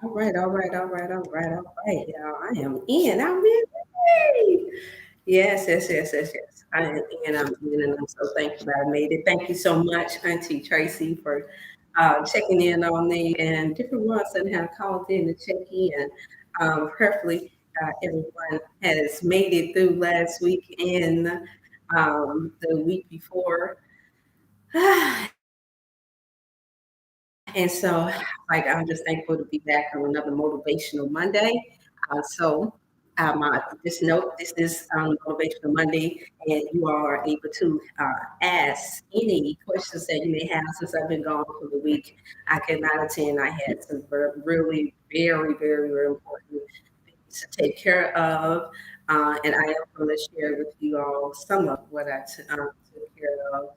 All right, all right, all right, all right, all right, y'all. I am in. I'm in. Hey. Yes, yes, yes, yes, yes. I am in. I'm in, and I'm so thankful that I made it. Thank you so much, Auntie Tracy, for checking in on me and different ones that have called in to check in. Prayerfully, everyone has made it through last week and the week before. And so, like, I'm just thankful to be back on another motivational Monday. Just note this is Motivational Monday, and you are able to ask any questions that you may have since I've been gone for the week. I came out of 10. I had some really, very, very, very important things to take care of. And I am going to share with you all some of what I took care of.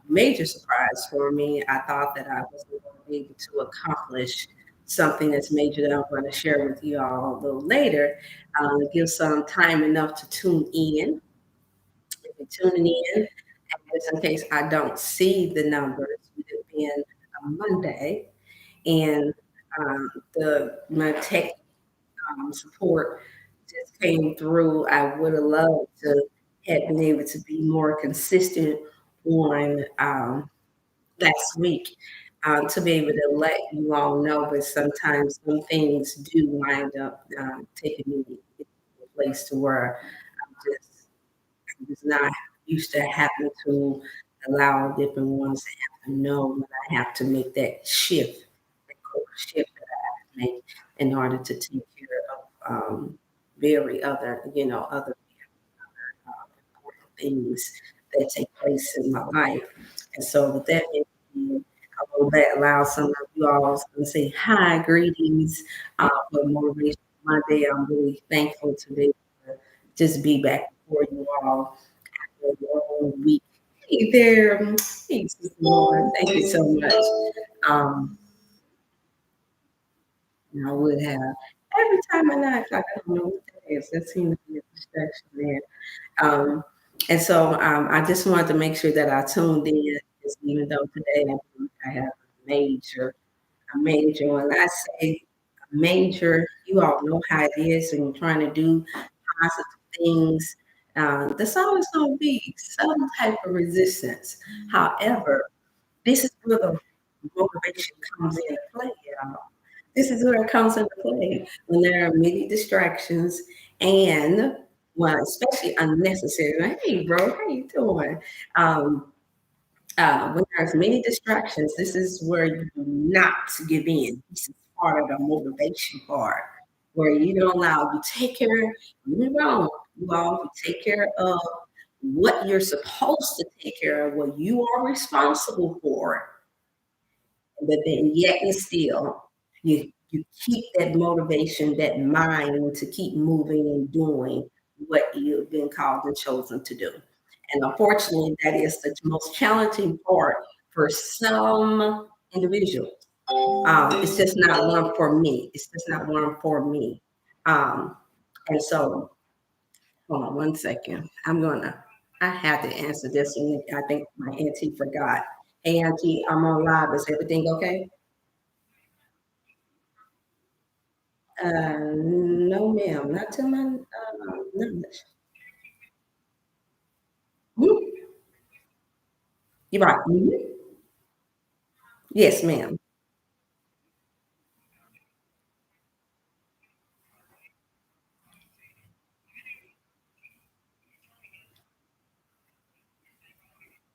Major surprise for me. I thought that I wasn't going to be able to accomplish something that's major that I'm going to share with you all a little later. Give some time enough to tune in. If you're tuning in, and just in case I don't see the numbers, with it being a Monday, and the my tech support just came through. I would have loved to have been able to be more consistent on last week to be able to let you all know, but sometimes some things do wind up taking me to a place to where I'm just not used to having to allow different ones to have to know when I have to make that shift, that core shift that I have to make in order to take care of very other, other important things that take place in my life. And so with that being said, I will that allow some of you all to say hi, greetings for Motivation Monday. I'm really thankful to be able to just be back before you all after a long week. Hey there. Hey, Sister Lauren. Thank you so much. Um, I would have. Every time I knock, I don't know what that is. That seems to be a distraction there. Um, and so I just wanted to make sure that I tuned in, because even though today I have a major, when I say a major, you all know how it is when you're trying to do positive things. There's always going to be some type of resistance. However, this is where the motivation comes into play, y'all. This is where it comes into play when there are many distractions and well, especially unnecessary. Like, hey, bro, how you doing? Um, when there's many distractions, this is where you do not give in. This is part of the motivation part, where you don't allow you take care. You're wrong. You all you take care of what you're supposed to take care of, what you are responsible for, but then yet and still you keep that motivation, that mind to keep moving and doing what you've been called and chosen to do. And unfortunately, that is the most challenging part for some individuals. It's just not one for me. It's just not one for me. Um, and so, hold on one second. I had to answer this one. I think my auntie forgot. Hey, auntie, I'm on live. Is everything okay? No, ma'am, not to my knowledge. Mhm. You're right. Mhm. Yes, ma'am.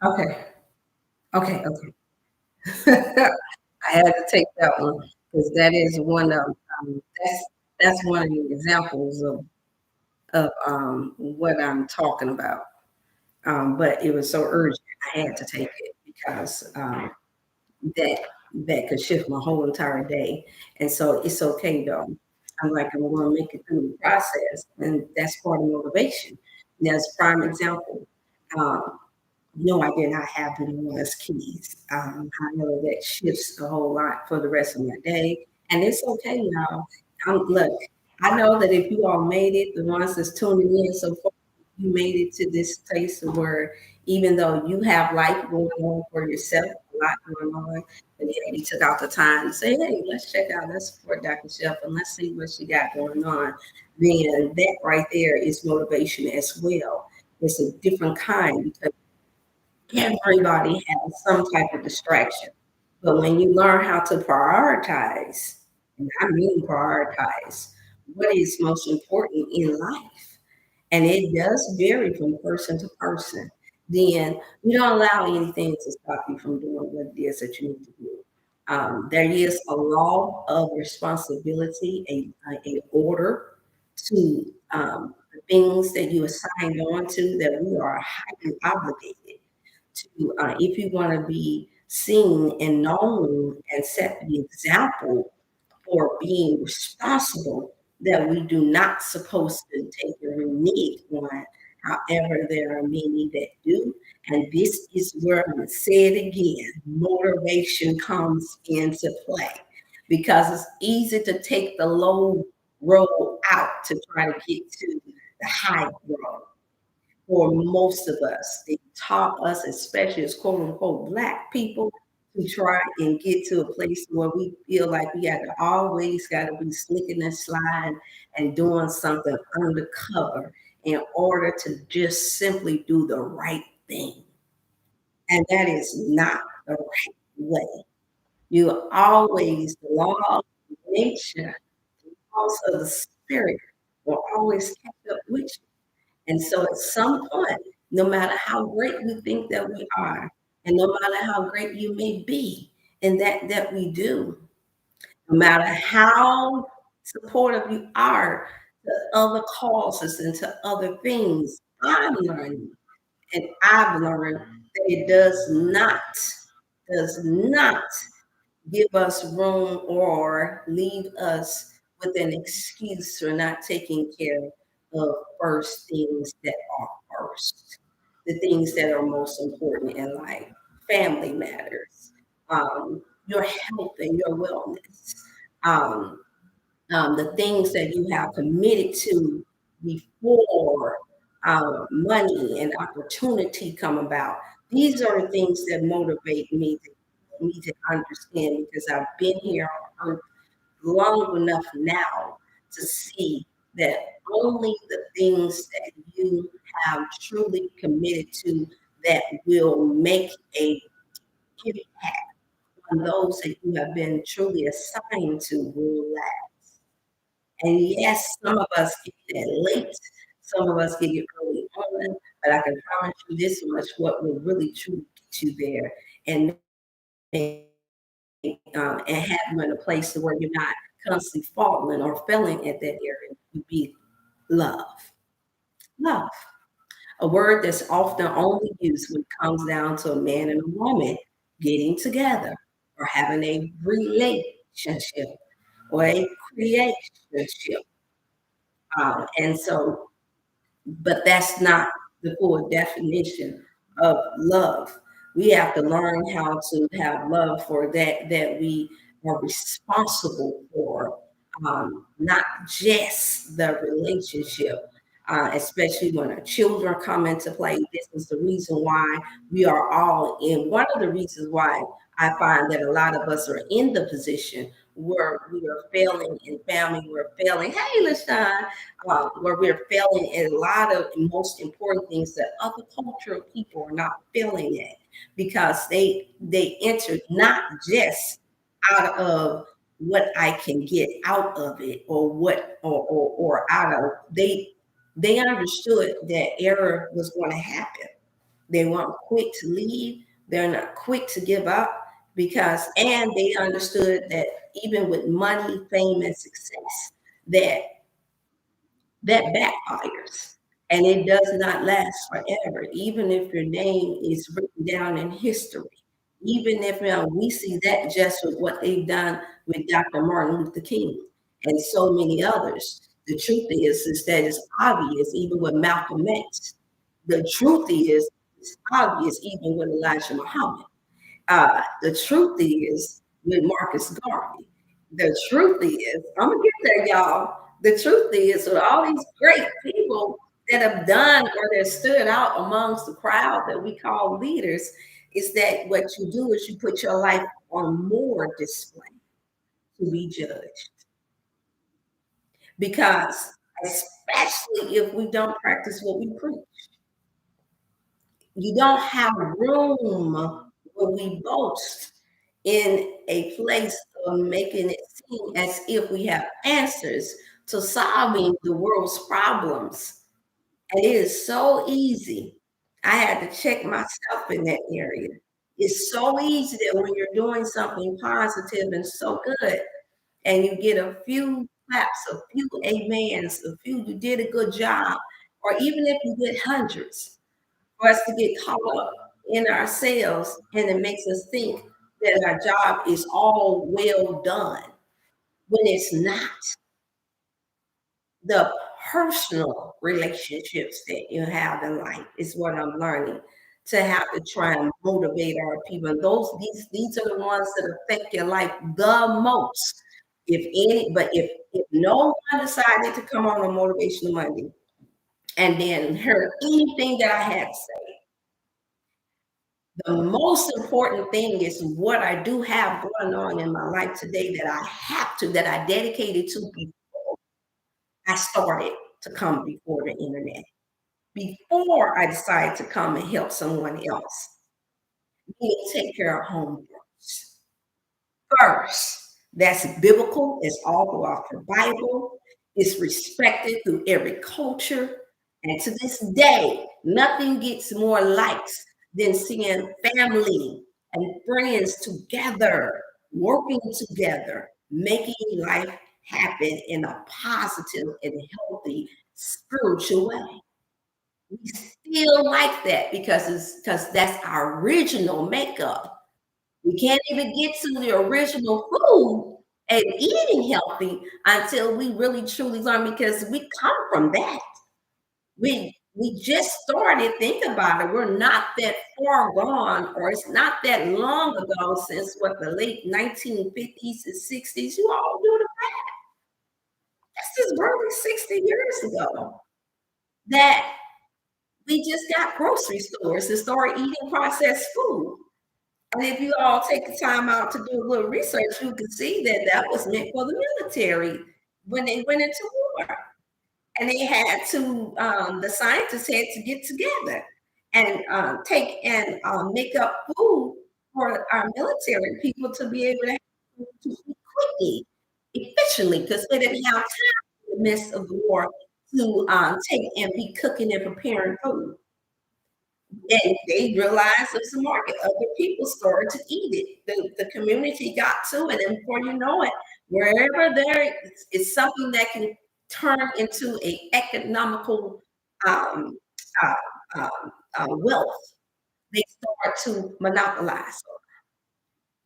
Okay. Okay. Okay. I had to take that one because that is one of that's one of the examples of what I'm talking about. But it was so urgent, I had to take it because that that could shift my whole entire day. And so it's okay though. I'm like, I'm going to make it through the process, and that's part of motivation. That's a prime example. Um, no, I did not have the numerous keys. However, that shifts a whole lot for the rest of my day, and it's okay, y'all. Look, I know that if you all made it, the ones that's tuning in so far, you made it to this place where even though you have life going on for yourself, a lot going on. But yeah, he took out the time to say, hey, let's support Dr. Shelf and let's see what she got going on. Then that right there is motivation as well. It's a different kind because everybody has some type of distraction. But when you learn how to prioritize, and I mean prioritize, what is most important in life, and it does vary from person to person, then you don't allow anything to stop you from doing what it is that you need to do. There is a law of responsibility, a order to the things that you are signed on to that we are highly obligated to, if you want to be seen and known and set the example for being responsible, that we do not supposed to take a renege on. However, there are many that do. And this is where I'm going to say it again, motivation comes into play because it's easy to take the low road out to try to get to the high road for most of us. They taught us, especially as quote unquote Black people, to try and get to a place where we feel like we got to always got to be slicking and sliding and doing something undercover in order to just simply do the right thing. And that is not the right way. You always, the law of nature, also the spirit, will always catch up with you. And so at some point, no matter how great we think that we are, and no matter how great you may be in that we do, no matter how supportive you are to other causes and to other things, I'm learning and I've learned that it does not give us room or leave us with an excuse for not taking care of first things that are first, the things that are most important in life. Family matters, your health and your wellness, um, the things that you have committed to before money and opportunity come about. These are the things that motivate me to understand because I've been here on earth long enough now to see that only the things that you have truly committed to that will make a impact on those that you have been truly assigned to will last. And yes, some of us get that late, some of us get it early on, but I can promise you this much: what will really truly get you there and and have you in a place to where you're not constantly falling or failing at that area would be love. Love, a word that's often only used when it comes down to a man and a woman getting together or having a relationship or a creationship. And so but that's not the full definition of love. We have to learn how to have love for that we are responsible for, not just the relationship. Especially when our children come into play. This is the reason why we are all in. One of the reasons why I find that a lot of us are in the position where we are failing in family, we're failing. Hey, LaShawn, where we're failing in a lot of most important things that other cultural people are not failing at because they entered not just out of what I can get out of it or what or out of they understood that error was going to happen. They weren't quick to leave. They're not quick to give up because, and they understood that even with money, fame, and success, that that backfires and it does not last forever. Even if your name is written down in history, even if we see that just with what they've done with Dr. Martin Luther King and so many others. The truth is that it's obvious, even with Malcolm X. The truth is, it's obvious, even with Elijah Muhammad. The truth is with Marcus Garvey. The truth is, I'm gonna get there, y'all. The truth is with all these great people that have done or that stood out amongst the crowd that we call leaders, is that what you do is you put your life on more display to be judged. Because especially if we don't practice what we preach, you don't have room when we boast in a place of making it seem as if we have answers to solving the world's problems. And it is so easy. I had to check myself in that area. It's so easy that when you're doing something positive and so good, and you get a few claps, a few amens, a few you did a good job, or even if you get hundreds, for us to get caught up in ourselves, and it makes us think that our job is all well done when it's not. The personal relationships that you have in life is what I'm learning to have to try and motivate our people. And these are the ones that affect your life the most. If no one decided to come on a motivational Monday and then heard anything that I had to say, the most important thing is what I do have going on in my life today that I dedicated to before I started to come before the internet. Before I decided to come and help someone else, we need to take care of home first. That's biblical. It's all throughout the Bible. It's respected through every culture. And to this day, nothing gets more likes than seeing family and friends together, working together, making life happen in a positive and healthy spiritual way. We still like that because that's our original makeup. We can't even get to the original food and eating healthy until we really truly learn because we come from that. We just started. Think about it. We're not that far gone, or it's not that long ago since what the late 1950s and 60s. You all do the math. That's just barely 60 years ago that we just got grocery stores to start eating processed food. And if you all take the time out to do a little research, you can see that that was meant for the military when they went into war. And they had to, the scientists had to get together and take and make up food for our military people to be able to eat quickly, efficiently, because they didn't have time in the midst of the war to take and be cooking and preparing food. And they realized there's a market. Other people started to eat it. The community got to it. And before you know it, wherever there is something that can turn into a economical um, uh, wealth, they start to monopolize.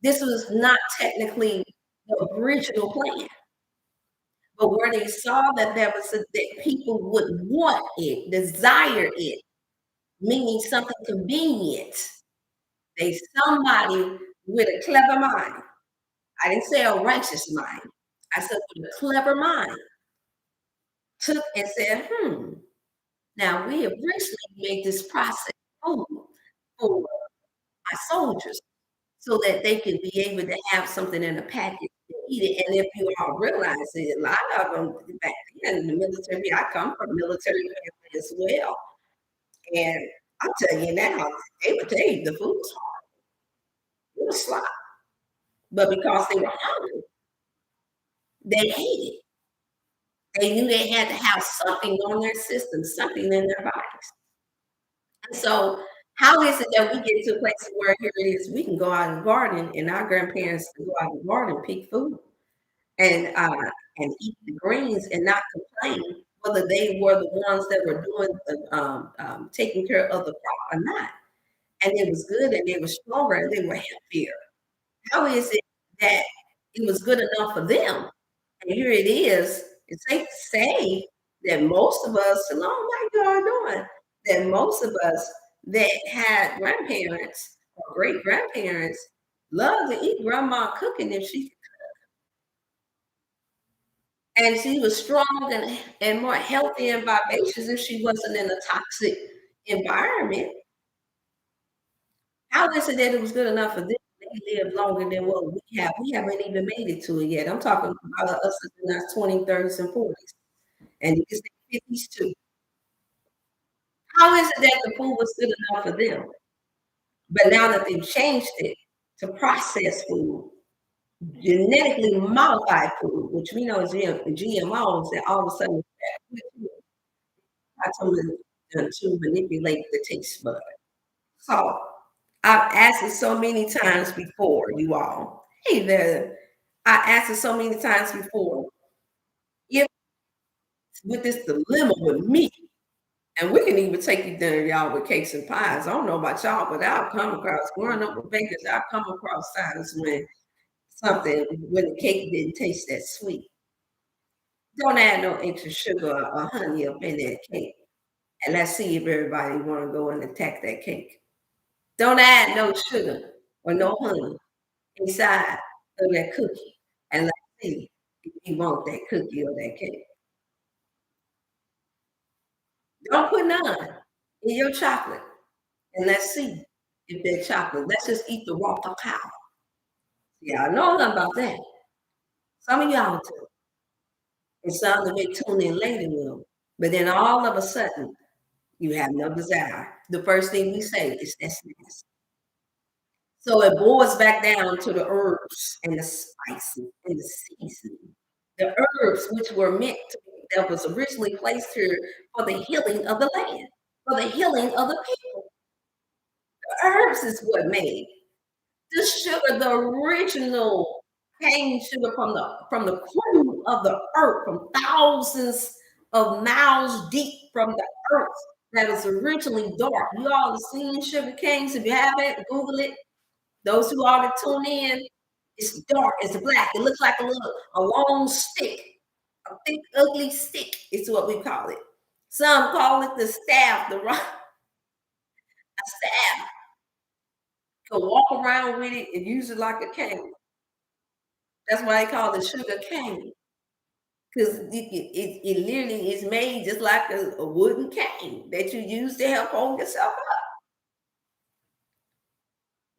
This was not technically the original plan, but where they saw that that people would want it, desire it, meaning something convenient. Somebody with a clever mind. I didn't say a righteous mind. I said with a clever mind took and said, now we have recently made this process food for our soldiers so that they can be able to have something in a package to eat it. And if you all realize it, a lot of them back then in the military, I come from military family as well. And I'll tell you now, they would tell you the food was hard. It was slop. But because they were hungry, they ate it. They knew they had to have something on their system, something in their bodies. And so, how is it that we get to a place where here it is, we can go out and garden, and our grandparents can go out and garden, pick food, and eat the greens and not complain whether they were the ones that were doing the taking care of the crop or not. And it was good, and they were stronger, and they were healthier. How is it that it was good enough for them? And here it is. It's safe to say that most of us, along like you are doing, that most of us that had grandparents or great grandparents love to eat grandma cooking if she and she was strong and more healthy and vivacious if she wasn't in a toxic environment. How is it that it was good enough for them? They live longer than what we have. We haven't even made it to it yet. I'm talking about us in our 20s, 30s, and 40s, and you can say 50s too. How is it that the food was good enough for them? But now that they've changed it to processed food, genetically modified food, which we know is GMOs, that all of a sudden I told them to manipulate the taste bud. So I've asked it so many times before, you all. Hey there. I asked it so many times before, if with this dilemma with me, and we can even take you there, y'all, with cakes and pies. I don't know about y'all, but I've come across growing up with bakers, I've come across times when the cake didn't taste that sweet. Don't add no extra sugar or honey up in that cake. And let's see if everybody want to go and attack that cake. Don't add no sugar or no honey inside of that cookie. And let's see if you want that cookie or that cake. Don't put none in your chocolate. And let's see if that chocolate, let's just eat the raw cacao. Yeah, I know nothing about that. Some of y'all do. And some that may tune in later will. But then all of a sudden, you have no desire. The first thing we say is that's nasty. So it boils back down to the herbs and the spices and the seasoning. The herbs which were meant to be, that was originally placed here for the healing of the land, for the healing of the people. The herbs is what made the sugar, the original cane sugar from the core of the earth, from thousands of miles deep from the earth that is originally dark. You all have seen sugar canes. If you haven't, Google it. Those who are to tune in, it's dark, it's black. It looks like a long stick, a thick, ugly stick is what we call it. Some call it the staff, the rock, a staff. You can walk around with it and use it like a cane. That's why they call it sugar cane. Because it literally is made just like a wooden cane that you use to help hold yourself up.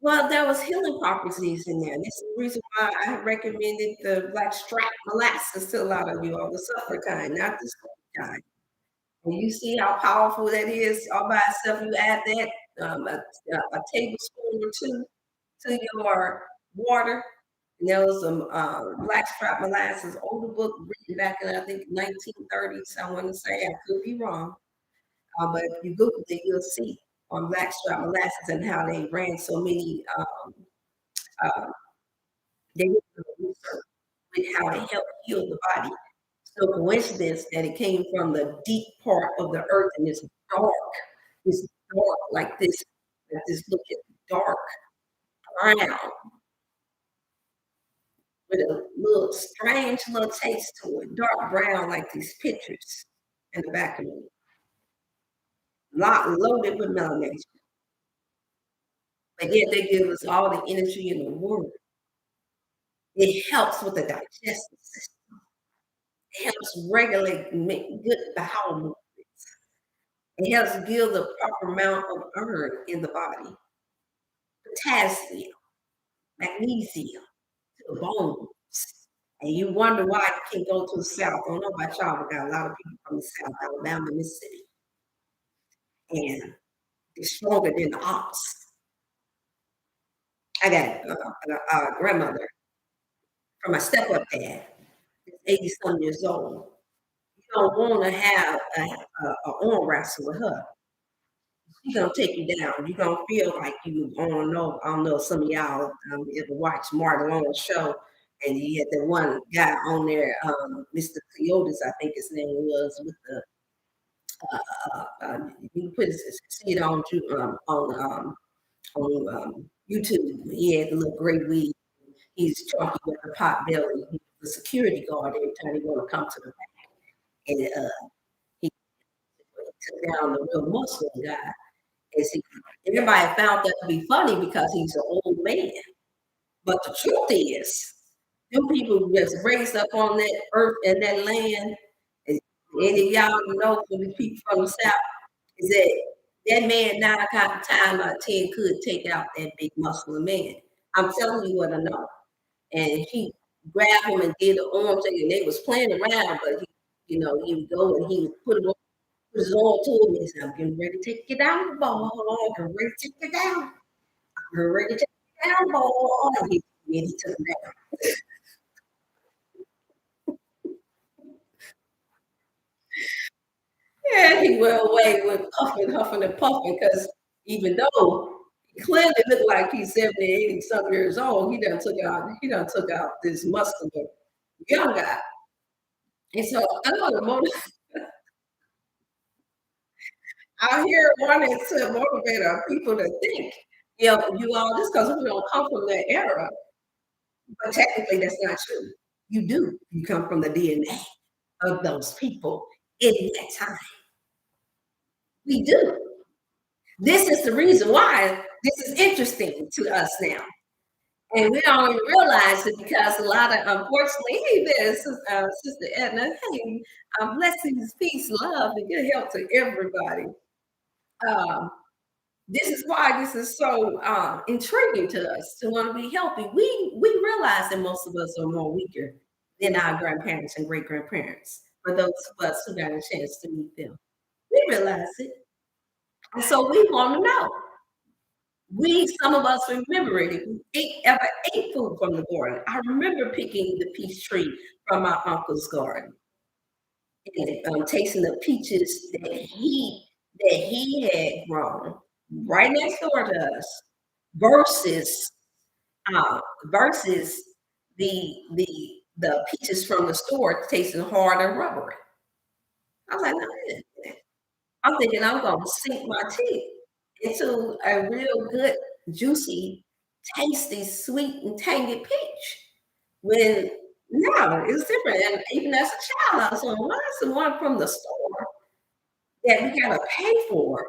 Well, there was healing properties in there. This is the reason why I have recommended the black strap molasses to a lot of you, all the sulfur kind, not the sweet kind. And you see how powerful that is all by itself. You add that a tablespoon or two to your water. And there was some black strap molasses, older book written back in I think 1930s. I want to say I could be wrong, but if you Google it, you'll see on black strap molasses and how they ran so many. Uh, they did research with how it helped heal the body. So coincidence that it came from the deep part of the earth and dark, it's dark like this look at dark brown with a little strange little taste to it, dark brown like these pictures in the back of me, loaded with melanation. But yet they give us all the energy in the world. It helps with the digestive system. It helps regulate and make good bowel movements. It helps give the proper amount of iron in the body, potassium, magnesium to the bones. And you wonder why you can't go to the South. I don't know about y'all, but got a lot of people from the South, Alabama, Mississippi, and they're stronger than the ox. I got a grandmother from my step-up dad, 80-some years old. You don't want to have a arm wrestle with her. She's gonna take you down. You're gonna feel like you I don't know, some of y'all ever watch Martin Lawrence show, and he had that one guy on there, Mr. Cleotis, I think his name was, with the you can see it on YouTube. He had the little gray wig. He's talking with a pot belly. He was the security guard every time he want to come to the back. And he took down the real Muslim guy. And see, everybody found that to be funny because he's an old man. But the truth is, them people that's raised up on that earth and that land, and any of y'all know from the people from the South, is that That man 9 o'clock time out of 10 could take out that big muscular man. I'm telling you what I know. And he grabbed him and did the arm thing, and they was playing around, but he would go and he would put his arm to him and said, I'm getting ready to take you down the ball. I'm getting ready to take you down. I'm getting ready to take you down, ball. And he took him down. Yeah, he went away with puffing, huffing, and puffing because even though he clearly looked like he's 70, 80 some years old, he done took out this muscular young guy. And so I know the out here wanting to motivate our people to think, you all just because we don't come from that era, but technically that's not true. You do. You come from the DNA of those people in that time. We do. This is the reason why this is interesting to us now. And we don't even realize it because a lot of, unfortunately, hey there, Sister Edna, hey, blessings, peace, love, and good health to everybody. Um, this is why this is so intriguing to us to want to be healthy. We realize that most of us are more weaker than our grandparents and great grandparents. For those of us who got a chance to meet them, we realize it, and so we want to know. Some of us remember it. If we ever ate food from the garden, I remember picking the peach tree from my uncle's garden and tasting the peaches that he had grown right next door to us, versus versus the peaches from the store tasting hard and rubbery. I was like, no, I'm thinking I'm gonna sink my teeth into a real good, juicy, tasty, sweet, and tangy peach. When no, it's different. And even as a child, I was like, why is the one from the store that we gotta pay for?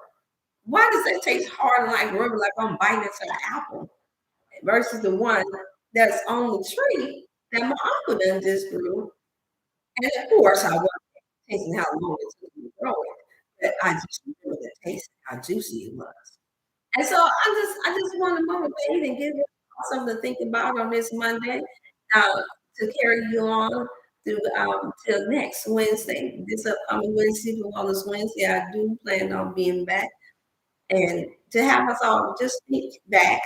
Why does that taste hard and like rubber, like I'm biting into an apple, versus the one that's on the tree that my uncle done just grew? And of course, I wasn't tasting how long it took me to grow it, but I just remember the taste, how juicy it was. And so I just want to motivate and give you something to think about on this Monday, to carry you on through till next Wednesday, this upcoming Wednesday, for Wellness Wednesday. I do plan on being back and to have us all just think back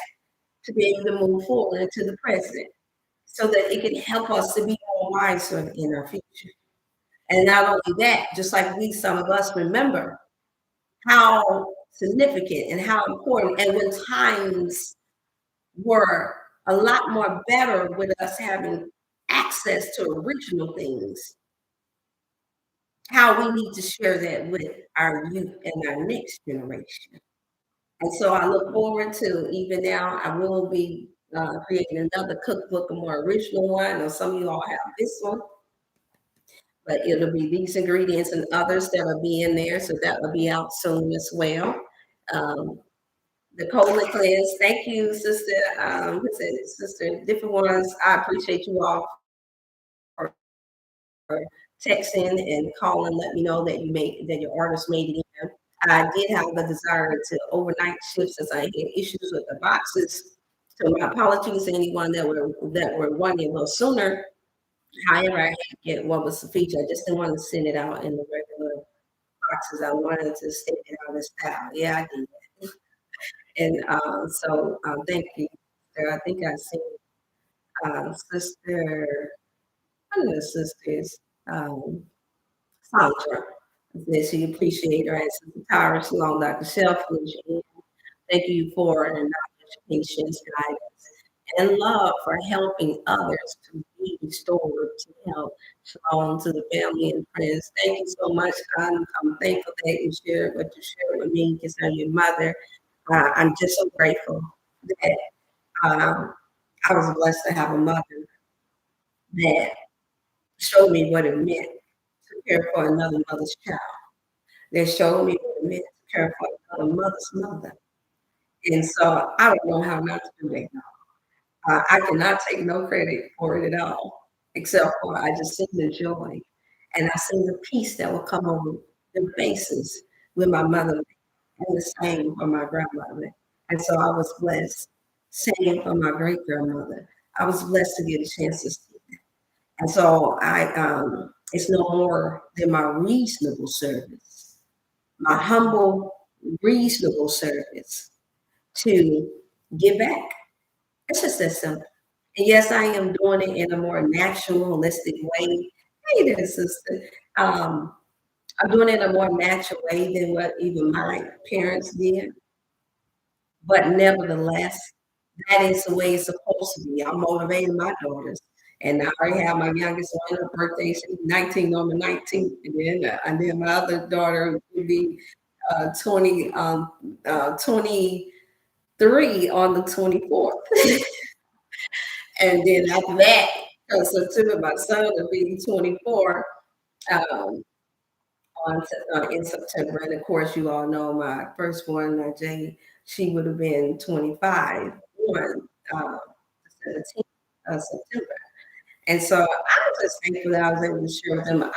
to be able to move forward into the present so that it can help us to be more wiser in our future. And not only that, just like some of us remember how significant and how important, and when times were a lot more better with us having access to original things, how we need to share that with our youth and our next generation. And so I look forward to, even now, I will be creating another cookbook, a more original one, or some of you all have this one, but it'll be these ingredients and others that will be in there. So that will be out soon as well. Um, the colon cleanse. Thank you, Sister. What's it, Sister? Different ones. I appreciate you all for texting and calling. Let me know that your orders made it in. I did have the desire to overnight shift since I had issues with the boxes. So my apologies to anyone that were wanting a little sooner. However, I had to get what was the feature. I just didn't want to send it out in the regular boxes. I wanted to send it out in style. Yeah, I did. And so thank you. I think I seen Sister, one of the sisters, Sandra. That she appreciate her, and Sister Tyra Shalom, Dr. Shelf, Felicia. Thank you for your knowledge, patience, guidance, and love for helping others to be restored, to help. Shalom to the family and friends. Thank you so much. I'm thankful that you shared what you shared with me concerning your mother. I'm just so grateful that um, I was blessed to have a mother that showed me what it meant to care for another mother's child. That showed me what it meant to care for another mother's mother. And so I don't know how not to do that. I cannot take no credit for it at all, except for I just see the joy and I see the peace that will come on their faces with my mother. and the same for my grandmother. And so I was blessed. Same for my great grandmother. I was blessed to get a chance to see that. And so it's no more than my reasonable service, my humble, reasonable service to give back. It's just that simple. And yes, I am doing it in a more naturalistic way. Hey there, sister. Um, I'm doing it in a more natural way than what even my parents did. But nevertheless, that is the way it's supposed to be. I'm motivating my daughters. And I already have my youngest one, her birthday, she's 19 on the 19th. And then my other daughter will be 23 on the 24th. And then after that, September, my son will be 24 um, in September. And of course, you all know my firstborn, Jay, she would have been 25 on the 17th of September. And so I was just thankful that I was able to share with them.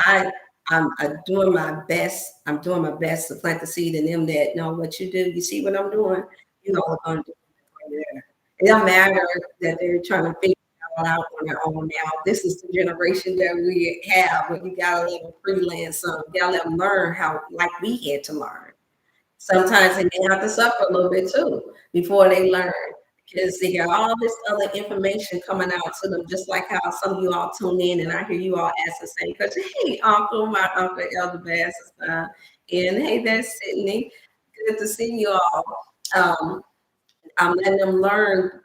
I'm doing my best. I'm doing my best to plant the seed in them that know what you do. You see what I'm doing? You know what I'm doing right there. It don't matter that they're trying to figure it all out on their own now. This is the generation that we have where you gotta let them freelance some. You gotta let them learn how like we had to learn. Sometimes they may have to suffer a little bit too before they learn because they got all this other information coming out to them, just like how some of you all tune in and I hear you all ask the same question. Hey, Uncle, my Uncle Elder Bass, and hey, that's Sydney. Good to see you all. I'm letting them learn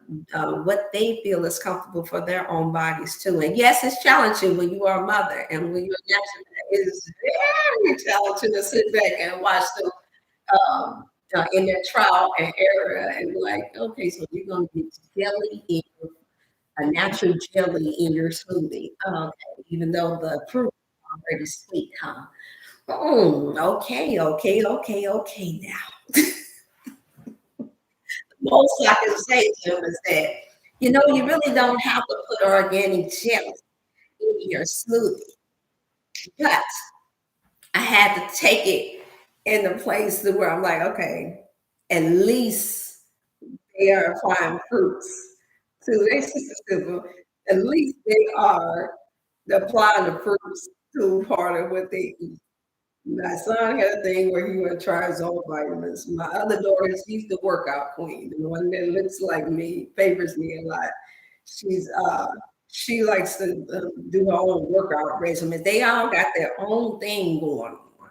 what they feel is comfortable for their own bodies too. And yes, it's challenging when you are a mother and when you're a natural. It is very challenging to sit back and watch them in their trial and error and be like, okay, so you're gonna get jelly in a natural jelly in your smoothie. Okay, even though the fruit is already sweet, huh? Okay now. Most I can say to them is that, you really don't have to put organic jelly in your smoothie, but I had to take it in a place to where I'm like, okay, at least they are applying fruits to their system. At least they are applying the fruits to part of what they eat. My son had a thing where he would try his own vitamins. My other daughter, she's the workout queen, the one that looks like me, favors me a lot. She's she likes to do her own workout regimen. They all got their own thing going on,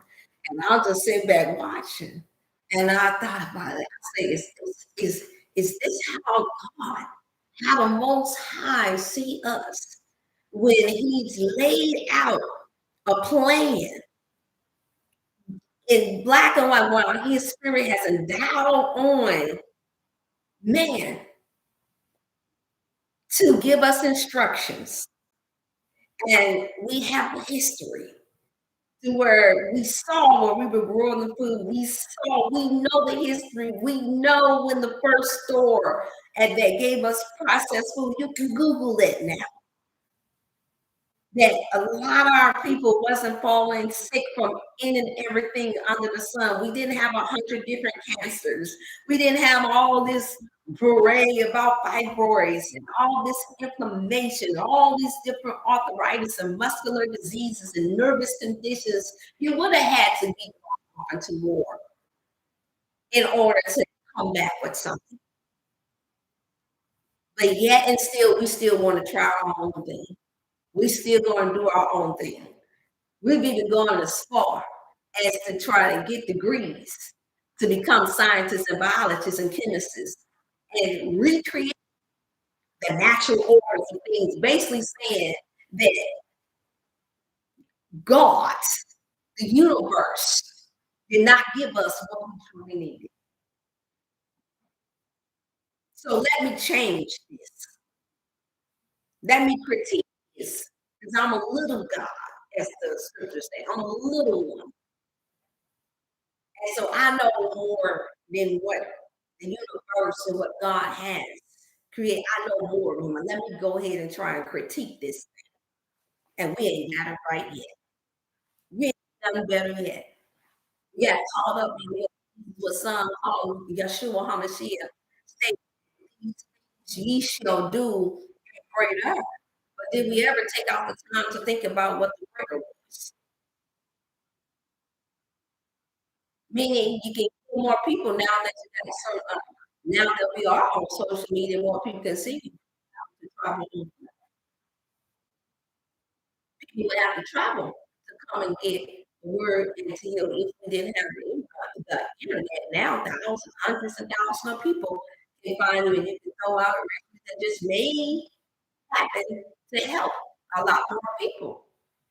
and I'll just sit back watching. And I thought about it. I say, is this how God, how the Most High see us when He's laid out a plan in black and white, while His Spirit has endowed on man to give us instructions, and we have a history to where we saw when we were growing the food. We know the history. We know when the first store and that gave us processed food. You can Google it now. That a lot of our people wasn't falling sick from in and everything under the sun. We didn't have 100 different cancers. We didn't have all this array about fibroids and all this inflammation, all these different arthritis and muscular diseases and nervous conditions. You would have had to be off into war in order to come back with something. But yet and still, we still want to try our own thing. We still going to do our own thing. We've even gone as far as to try to get degrees to become scientists and biologists and chemists and recreate the natural orders of things, basically saying that God, the universe, did not give us what we truly needed. So let me change this. Let me critique this. Because I'm a little God, as the scriptures say. I'm a little one. And so I know more than what the universe and what God has created. I know more than let me go ahead and try and critique this. And we ain't got it right yet. We ain't done better yet. We got caught up in it. what some call Yeshua HaMashiach, say these things ye shall do greater. But did we ever take out the time to think about what the greater was? Meaning you can get more people now that you got a certain, now that we are on social media, more people can see you. Probably people would have to travel to come and get the word into you if we didn't have the internet. Now thousands, hundreds of thousands of people can find you and you can throw out a record that just may happen to help a lot more people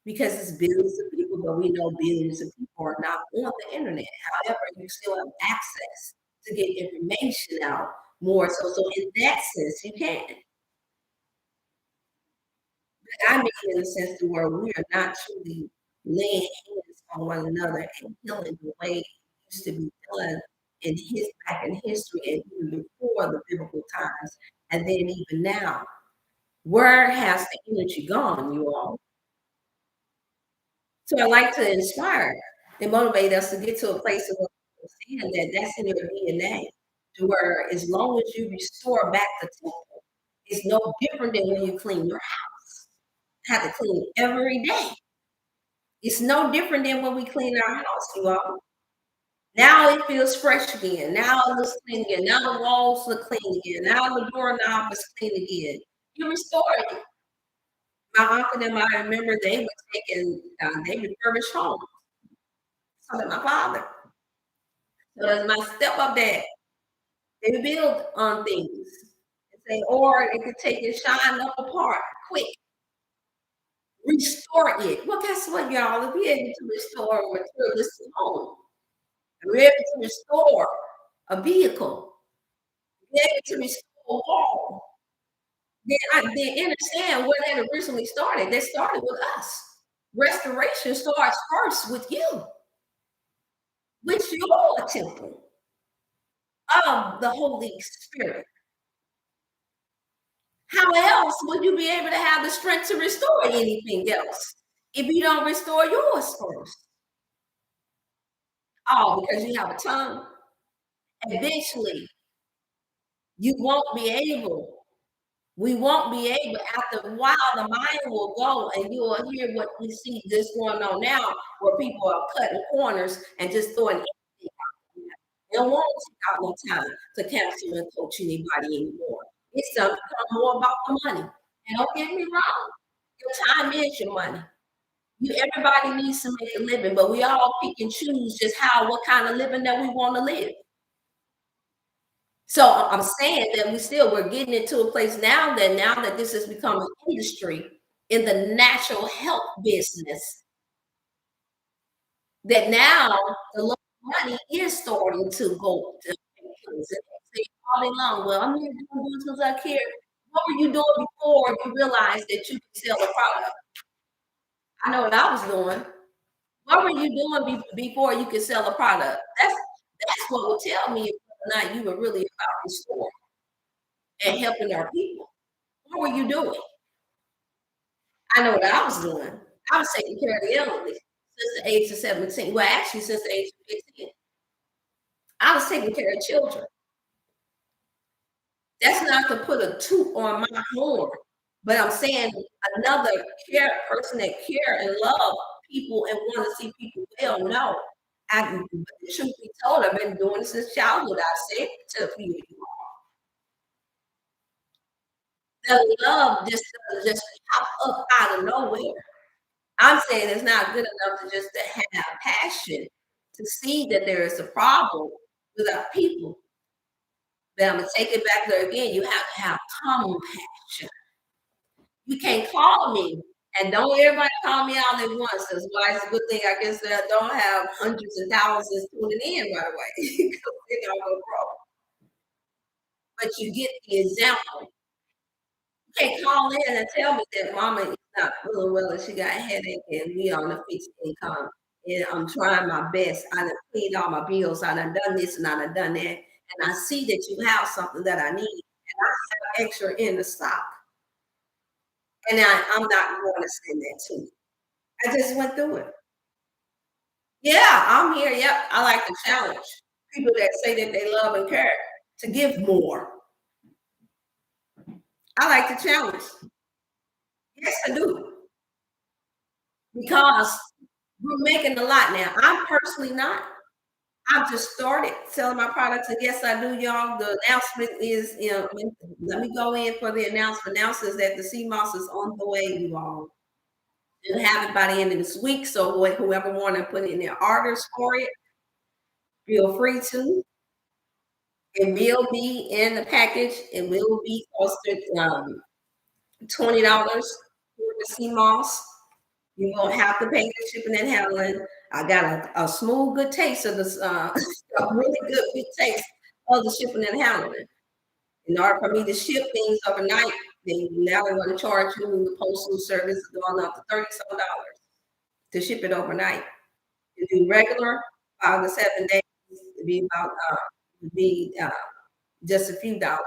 because it's billions of people, but we know billions of people are not on the internet. However, you still have access to get information out more. So in that sense, you can. I mean, in the sense to where we are not truly laying hands on one another and healing the way it used to be done in his back in history and even before the biblical times, and then even now. Where has the energy gone, you all? So I like to inspire and motivate us to get to a place of understanding that that's in your DNA, to where as long as you restore back the temple, it's no different than when you clean your house. Have to clean every day. It's no different than when we clean our house, you all. Now it feels fresh again. Now it looks clean again. Now the walls look clean again. Now the doorknob is clean again. You restore it. My uncle and I remember they were taking, they refurbished homes. So did my father. So does my step-up dad. They build on things. Or it could take and shine up apart quick. Restore it. Well, guess what, y'all? If we able to restore a materialistic home, we're able to restore a vehicle, we're able to restore a wall, then understand where that originally started. That started with us. Restoration starts first with you, with your temple of the Holy Spirit. How else would you be able to have the strength to restore anything else if you don't restore yours first? Oh, because you have a tongue. Eventually, you won't be able. We won't be able. After a while, the mind will go, and you will hear what we see just going on now, where people are cutting corners and just throwing anything out there. They don't want to take out no time to counsel and coach anybody anymore. It's become more about the money. And don't get me wrong, your time is your money. Everybody needs to make a living, but we all pick and choose just what kind of living that we want to live. So I'm saying that we're getting into a place now that this has become an industry in the natural health business, that now the local money is starting to go to things. And they say all day long, well, I'm here doing business out here. What were you doing before you realized that you could sell a product? I know what I was doing. What were you doing before you could sell a product? That's what will tell me whether or not you were really about the store and helping our people. What were you doing? I know what I was doing. I was taking care of the elderly since the age of 17. Well, actually, since the age of 15. I was taking care of children. That's not to put a toot on my horn, but I'm saying another person that care and love people and want to see people well. No, the truth be told, I've been doing this since childhood. I said to a few of you, the love just doesn't just pop up out of nowhere. I'm saying it's not good enough to have passion to see that there is a problem with our people. But I'm gonna take it back there again. You have to have compassion. You can't call me, and don't everybody call me all at once. That's why it's a good thing I guess that I don't have hundreds and thousands tuning in right away because they don't go broke. But you get the example. You can't call in and tell me that mama is not feeling well and she got a headache and we on a fixed income. And I'm trying my best. I done paid all my bills. I done this and I done that. And I see that you have something that I need. And I have extra in the stock. And I'm not going to send that to you. I just went through it. Yeah, I'm here. Yep. I like the challenge. people that say that they love and care to give more. I like to challenge. Yes, I do. Because we're making a lot now. I'm personally not. I've just started selling my products, and yes, I do, y'all. The announcement is, let me go in for the announcement. Announces that the CMOS is on the way, you all. You'll have it by the end of this week. So whoever want to put in their orders for it, feel free to. It will be in the package. It will be costed $20 for the CMOS. You won't have to pay the shipping and handling. I got a smooth, good taste of this, a really good taste of the shipping and handling. In order for me to ship things overnight, then now they're going to charge you the postal service going up to $30 to ship it overnight. To do regular 5 to 7 days, it'd be about it'd be just a few dollars.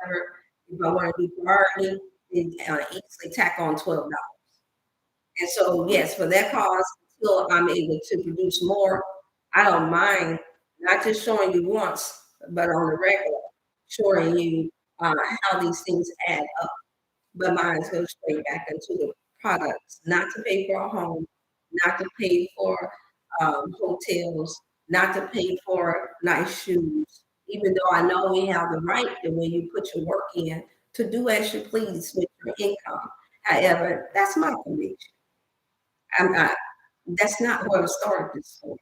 However, if I want to do priority, then easily tack on $12. And so, yes, for that cost, until I'm able to produce more, I don't mind not just showing you once, but on the regular, showing you how these things add up. But mine goes straight back into the products, not to pay for a home, not to pay for hotels, not to pay for nice shoes. Even though I know we have the right to, when you put your work in, to do as you please with your income. However, that's my conviction. I'm not. That's not what I started this for.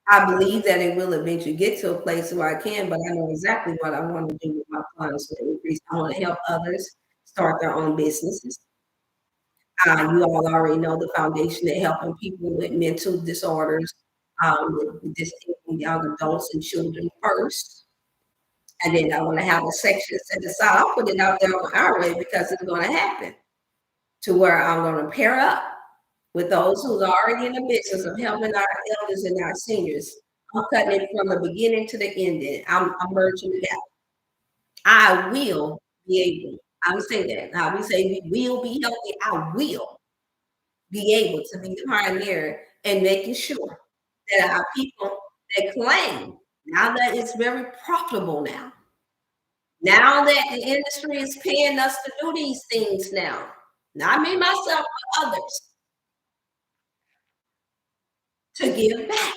I believe that it will eventually get to a place where I can, but I know exactly what I want to do with my funds to increase. I want to help others start their own businesses. You all already know the foundation that helping people with mental disorders, with disabled young adults and children first. And then I want to have a section set aside. I'll put it out there on our way because it's going to happen to where I'm going to pair up with those who are already in the business of helping our elders and our seniors. I'm cutting it from the beginning to the ending. I'm merging it out. I will be able, I would say that. Now we say we will be healthy. I will be able to be the pioneer and making sure that our people that claim now that it's very profitable now that the industry is paying us to do these things now, not me myself, but others, to give back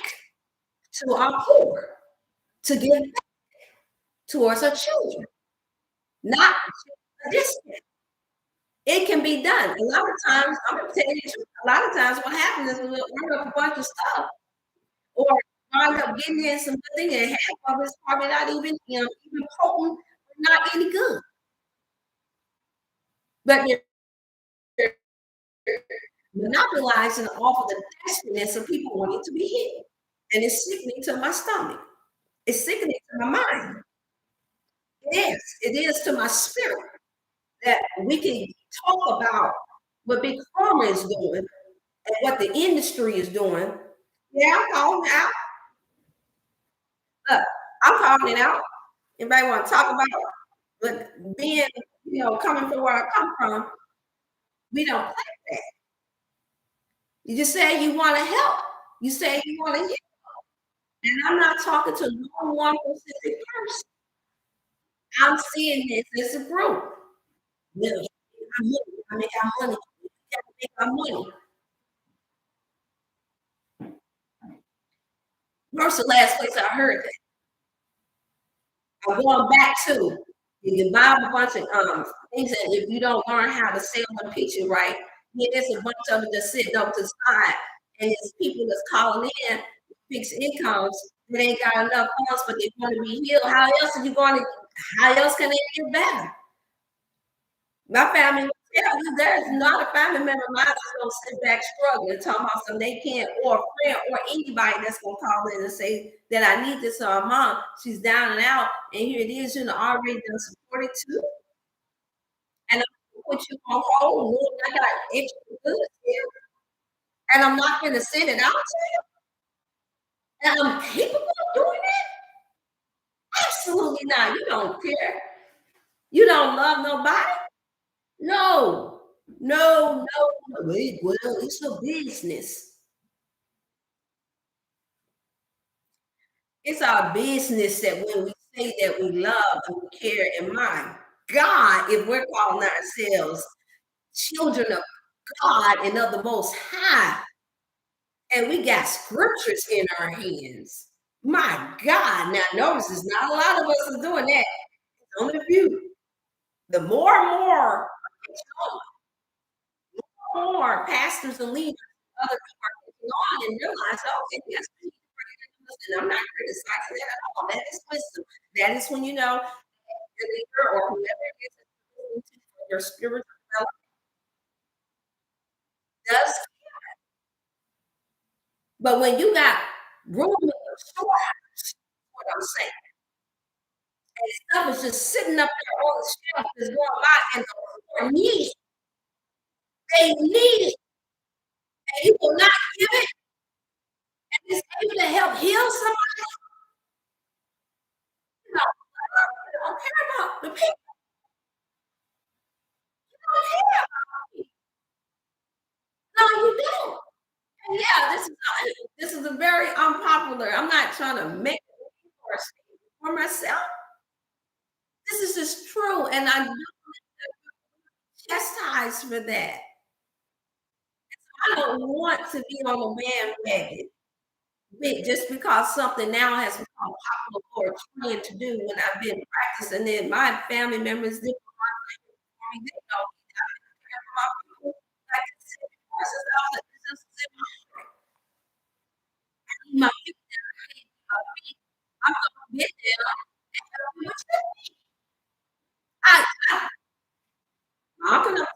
to our poor, to give back towards our children, not a distant. It can be done. A lot of times, I'm gonna tell you the truth, a lot of times what happens is we'll order up a bunch of stuff or wind up getting in some good thing and half of it's probably not even, even potent, not any good. But you're monopolizing off of the desperatness of people wanting to be healed. And it's sickening to my stomach. It's sickening to my mind. It is. It is to my spirit that we can talk about what Big Pharma is doing and what the industry is doing. Yeah, I'm calling it out. Look, I'm calling it out. Anybody want to talk about it? But being, coming from where I come from, we don't play that. You just say you want to help. You say you want to help. And I'm not talking to no one specific person. I'm seeing this as a group. You know, I make our money. We gotta make our money. Where's the last place I heard that? I'm going back to you can buy a bunch of things, and if you don't learn how to sell the picture right, yeah, there's a bunch of it that's sitting up to the side, and it's people that's calling in fixed incomes that ain't got enough funds, but they want to be healed. How else are you going to? How else can they get better? My family will tell you there's not a family member of mine that's gonna sit back struggling, talking about something they can't, or a friend or anybody that's gonna call in and say that I need this or mom, she's down and out, and here it is, already done supported too. And I'm gonna put you on hold, knowing I got extra goods here, and I'm not gonna send it out to you, and I'm capable of doing it? Absolutely not. You don't care. You don't love nobody. No, no, no, no. Well, it's a business. It's our business that when we say that we love and we care, and my God, if we're calling ourselves children of God and of the Most High, and we got scriptures in our hands. My God, now notice it's not a lot of us are doing that. It's only a few. The more and more, more pastors and leaders, other people are taking on and realize, okay, yes, we need to bring it in. Listen, I'm not criticizing that at all. That is wisdom. That is when you know your leader or whoever it is that's listening to your spiritual development does. But when you got room in your storehouse, what I'm saying, and stuff is just sitting up there on the shelf is going by, and the poor need it. They need it, and you will not give it, and it's able to help heal somebody. You don't care about the people. You don't care about people. No, you don't. And yeah, this is a very unpopular. I'm not trying to make it for a statement for myself. This is just true, and I'm chastised for that. I don't want to be on the bandwagon just because something now has become popular or a trend to do when I've been practicing it. My family members did for me, they know me. I've been caring for my people. Like I said before, since I was this is in my people that I hate, I'm gonna get there and help you with it. I I'm gonna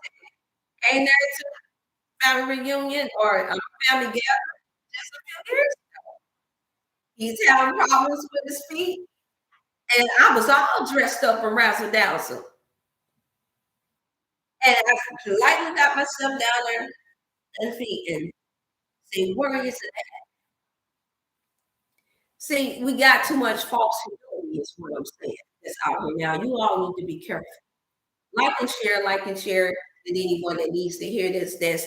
came there to a family reunion or a family gathering just a few years. He's having problems with his feet. And I was all dressed up and razzle dazzle. And I lightly got myself down there and feet and see where is it at? See, we got too much false humility, is what I'm saying. That's out here now. You all need to be careful. Like and share with anyone that needs to hear this that's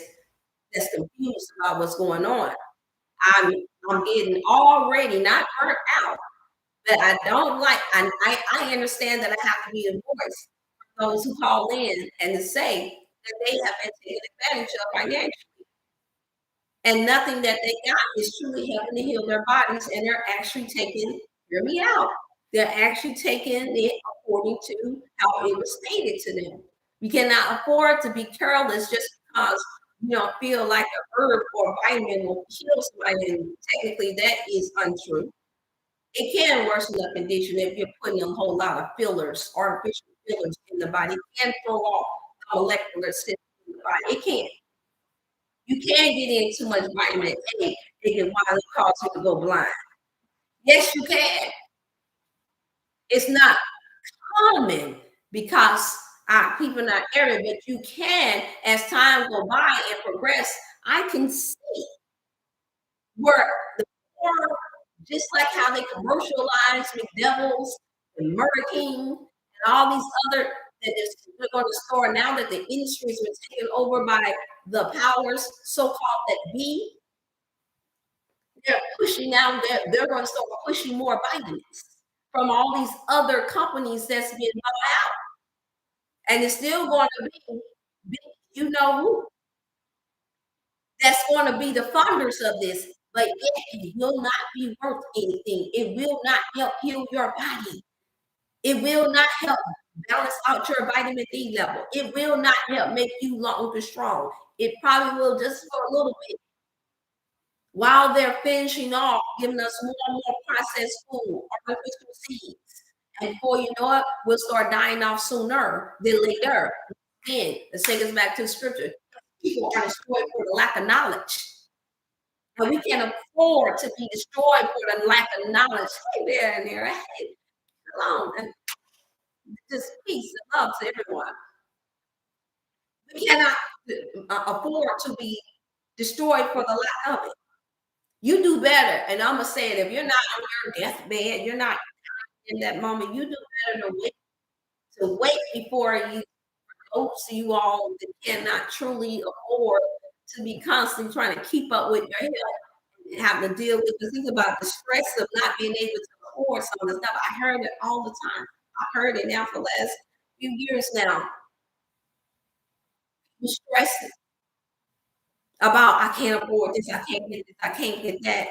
confused about what's going on. I'm I'm getting already not burnt out, but I don't like I understand that I have to be a voice for those who call in and to say that they have been taken advantage of financially. And nothing that they got is truly helping to heal their bodies, and they're actually taking, hear me out, they're actually taking it according to how it was stated to them. You cannot afford to be careless just because you don't feel like a herb or vitamin will kill somebody, and technically that is untrue. It can worsen the condition if you're putting a whole lot of fillers, artificial fillers in the body. It can throw off the molecular system in the body. It can. You can get in too much vitamin A. It can wind cause you to go blind. Yes, you can. It's not common because people not area, but you can as time go by and progress. I can see where the poor, just like how they commercialize McDevils and Murder King and all these other that is they're going to store now that the industries were taken over by the powers, so-called that be, they're pushing out, they're going to start pushing more vitamins from all these other companies that's been bought out. And it's still going to be you know who that's going to be the funders of this, but it will not be worth anything. It will not help heal your body. It will not help balance out your vitamin D level. It will not help make you longer strong. It probably will just for a little bit while they're finishing off, giving us more and more processed food, artificial seeds. And before you know it, we'll start dying off sooner than later. Again, let's take us back to the scripture. People are destroyed for the lack of knowledge. And we can't afford to be destroyed for the lack of knowledge. Hey there and there. Hey, shalom. And just peace and love to everyone. We cannot afford to be destroyed for the lack of it. You do better. And I'm going to say it, if you're not on your deathbed, you're not in that moment, you do better to wait before you go to you all that cannot truly afford to be constantly trying to keep up with your health having to deal with the thing about the stress of not being able to afford some of the stuff. I heard it all the time. I heard it now for the last few years now. You're stressing about I can't afford this, I can't get this, I can't get that.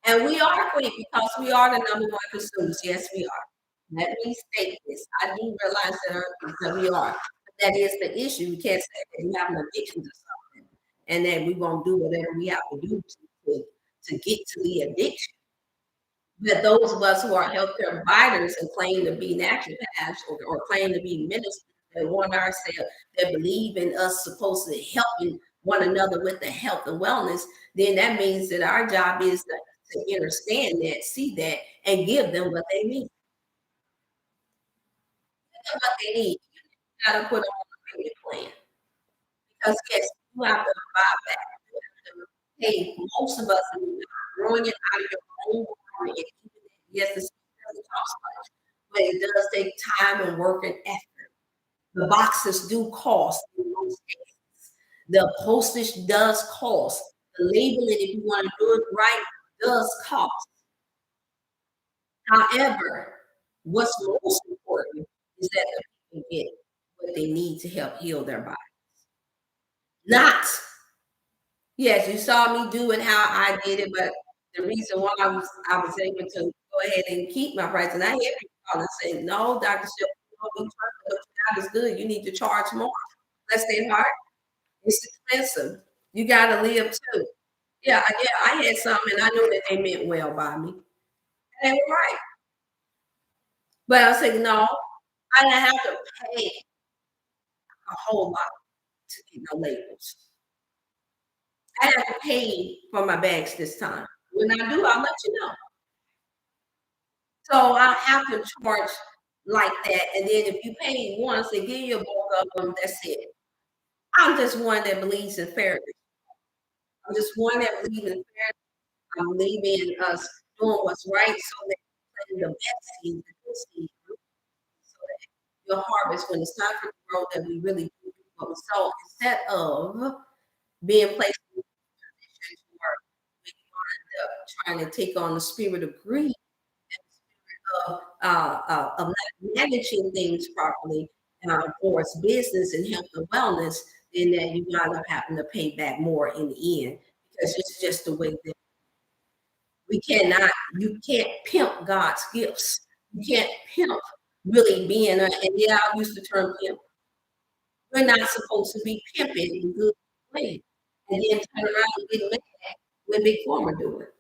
And we are quick because we are the number one consumers. Yes, we are. Let me state this. I do realize that we are. But that is the issue. We can't say that you have an addiction to something and that we won't do whatever we have to do to get to the addiction. But those of us who are healthcare providers and claim to be naturopaths or claim to be ministers that want ourselves, that believe in us supposed to helping one another with the health and wellness, then that means that our job is to understand that, see that, and give them what they need. Give them what they need. You got to put on a payment plan because yes, you have to buy back. You have to pay. Most of us are not growing it out of your own money. And keeping it. Yes, it doesn't cost much, but it does take time and work and effort. The boxes do cost in most cases. The postage does cost. The labeling, if you want to do it right, does cost. However, what's most important is that the people get what they need to help heal their body. Not, yes, you saw me do it how I did it, but the reason why I was able to go ahead and keep my price, and I hear people call and say, "No, Doctor Shep, we trust what you got is good. You need to charge more." Bless their heart. It's expensive. You got to live too. Yeah, yeah. I had some, and I knew that they meant well by me. And they were right, but I said, "No, I didn't have to pay a whole lot to get no labels. I have to pay for my bags this time. When I do, I'll let you know." So I have to charge like that, and then if you pay once, they give you a bulk of them. That's it. I'm just one that believes in fairness. I'm just one that believes in fairness. I believe in us doing what's right, so that we plant the best seed, the good seed, so that your harvest, when it's time for the growth, that we really do what we sow, instead of being placed in positions where we wind up trying to take on the spirit of greed of not managing things properly for its business and health and wellness, then that you wind up having to pay back more in the end because it's just the way that we cannot, you can't pimp God's gifts. You can't pimp really being and yeah, I use the term pimp. We're not supposed to be pimping in good way and then turn around and get mad when Big Pharma do it.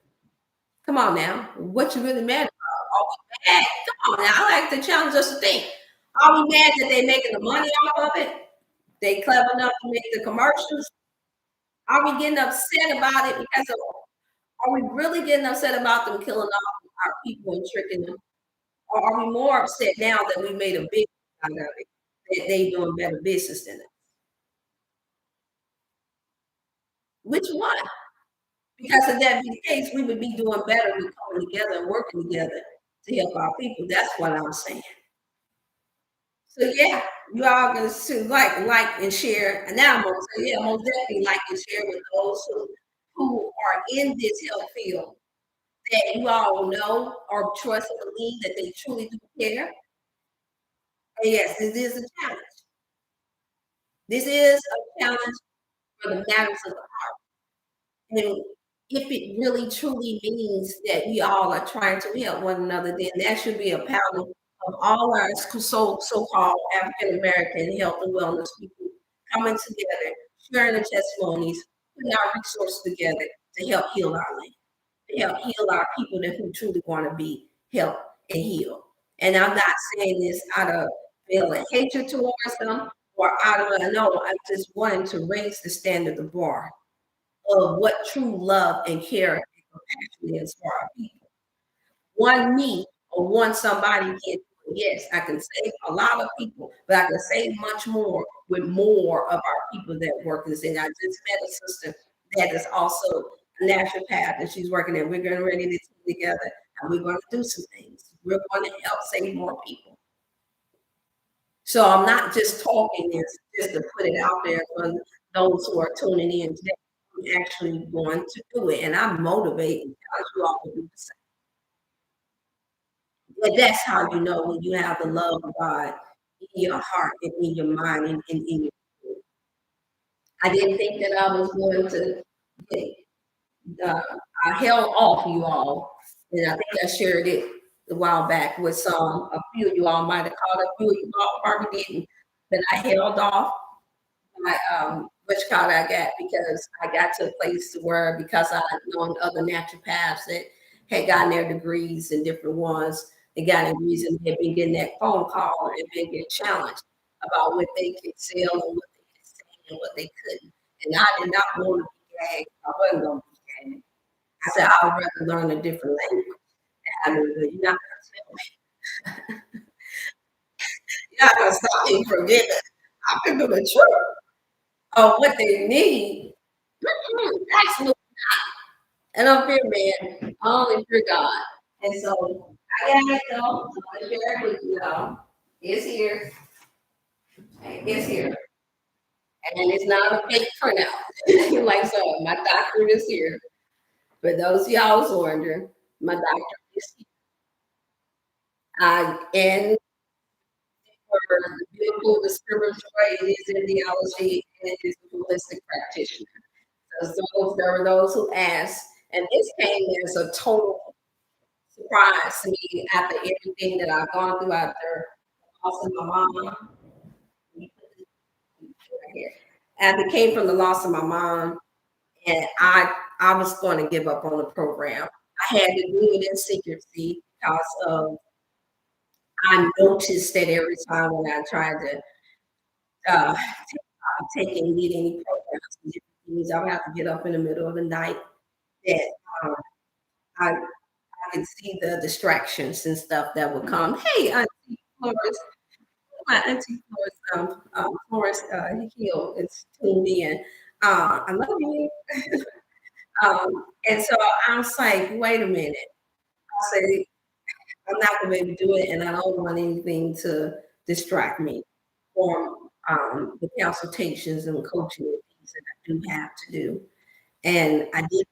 Come on now. What you really mad about? Are we mad? Come on now. I like to challenge us to think. Are we mad that they making the money off of it? They clever enough to make the commercials? Are we getting upset about it because of are we really getting upset about them killing off our people and tricking them? Or are we more upset now that we made a big out of it? That they doing better business than us? Which one? Because if that be the case, we would be doing better with coming together and working together to help our people. That's what I'm saying. So yeah, you all gonna like and share. And now I'm gonna say, yeah, most definitely like and share with those who are in this health field that you all know or trust and believe that they truly do care. And yes, this is a challenge. This is a challenge for the matters of the and if it really truly means that we all are trying to help one another, then that should be a panel of all our so-called African American health and wellness people coming together, sharing their testimonies, putting our resources together to help heal our land, to help heal our people that who truly want to be helped and healed. And I'm not saying this out of feeling hatred towards them or out of no, I just wanting to raise the standard, the bar of what true love and care and compassion is for our people. One me or one somebody can do it. Yes, I can save a lot of people, but I can save much more with more of our people that work in this. And I just met a sister that is also a naturopath and she's working there. We're getting ready to team together and we're going to do some things. We're going to help save more people. So I'm not just talking this just to put it out there for those who are tuning in today. I'm actually going to do it, and I'm motivated because you all will do the same. And that's how you know when you have the love of God in your heart and in your mind and in your spirit. I didn't think that I was going to get uh, I held off you all, and I think I shared it a while back with a few of you all might have caught, a few of you all probably didn't, but I held off which card I got because I got to a place where because I known other naturopaths that had gotten their degrees and different ones and got degrees and had been getting that phone call and been getting challenged about what they could sell and what they could say and what they couldn't. And I did not want to be gagged. I wasn't going to be gagged. I said I would rather learn a different language. I mean, you're not going to tell me. You're not going to stop me from getting it. I picked up a truck of what they need. Absolutely. And I'm fear man. I only fear God. And so I got it though. I'm gonna share it with you all. It's here. It's here. And it's not a fake printout. Like so, my doctor is here. For those of y'all who's wondering, my doctor is here. And for the beautiful, the spiritual way, it is in theology and it is a holistic practitioner. So there were those who asked, and this came as a total surprise to me after everything that I've gone through after the loss of my mom. After it came from the loss of my mom, and I was going to give up on the program. I had to do it in secrecy because of I noticed that every time when I tried to take and lead any programs and different things, I would have to get up in the middle of the night. That um, I could see the distractions and stuff that would come. Hey, Auntie Flores, my Auntie Flores Hill is tuned in. I love you. And so I was like, wait a minute. I said, I'm not going to be able to do it, and I don't want anything to distract me from the consultations and coaching and things that I do have to do. And I did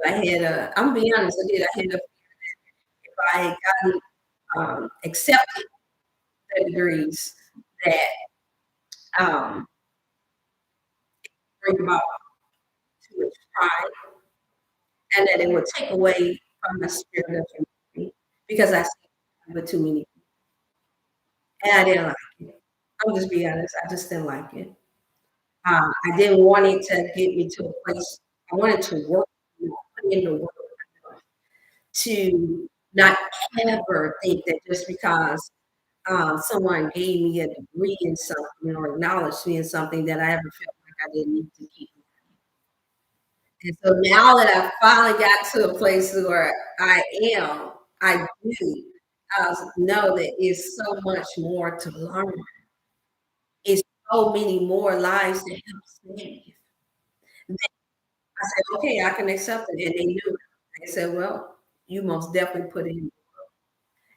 want to. I'm gonna be honest, I did. I had a if I had gotten accepted the degrees that um, bring about too much pride and that it would take away from the spirit of humility because I see with too many people. And I didn't like it. I'm just be honest, I just didn't like it. I didn't want it to get me to a place. I wanted to work, put in the work to not ever think that just because someone gave me a degree in something or acknowledged me in something that I ever felt like I didn't need to keep. And so now that I finally got to a place where I am, I do know that it's so much more to learn. It's so many more lives to help save. And I said, okay, I can accept it. And they knew it. They said, well, you most definitely put in.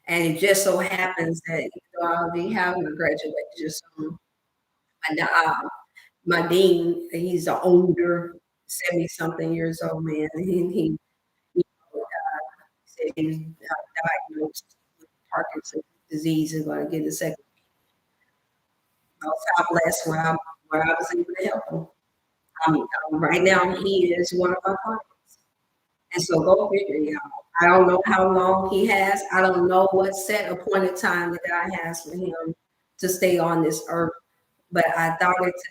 And it just so happens that I'll be having a graduation soon. And my dean, he's an older, 70 something years old man. And he said he was diagnosed with Parkinson's disease and going to get a second. I was God bless where I was able to help him. Right now, he is one of our clients. And so go figure, y'all. I don't know how long he has. I don't know what set appointed time that God has for him to stay on this earth. But I thought it's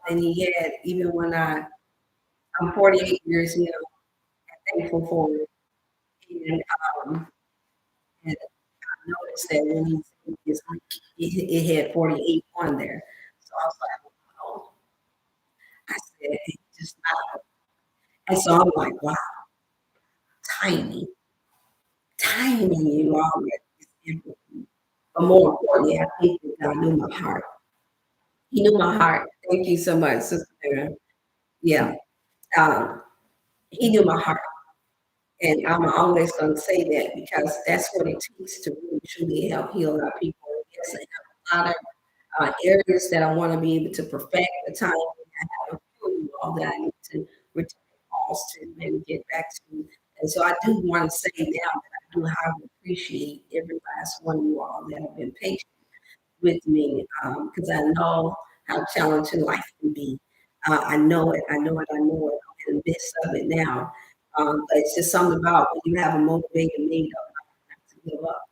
something he had, even when I'm 48 years, thankful for it. And, and I noticed that when he said it had 48 on there. So I was like, oh, I said, it just not. And so I'm like, wow, tiny, tiny, you all. But more importantly, I think that God knew my heart. He knew my heart. Thank you so much, Sister Sarah. Yeah. Um, he knew my heart. And I'm always going to say that because that's what it takes to really truly help heal our people. Yes, I have a lot of areas that I want to be able to perfect the time. I have a few all that I need to return calls to and get back to. And so I do want to say now that I do highly appreciate every last one of you all that have been patient with me because I know how challenging life can be. I know it. I know it. I know it. I'm in the midst of it now. But it's just something about when you have a motivated made up not to give up.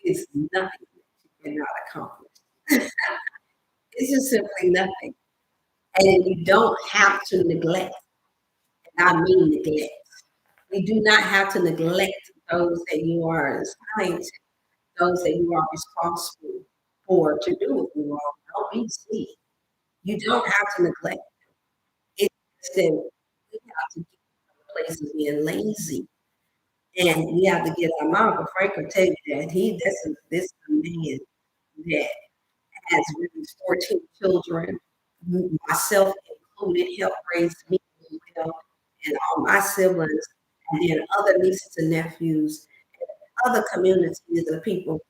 It's nothing that you cannot accomplish. It's just simply nothing. And you don't have to neglect. And I mean neglect. You do not have to neglect those that you are assigned to, those that you are responsible for to do what you are. Don't be silly. You don't have to neglect. It's just that we have to get to the place of being lazy. And we have to get our mom. But Frank will tell you that this is a man that has raised 14 children, myself included, helped raise me as well, and all my siblings, and then other nieces and nephews, and other communities of people.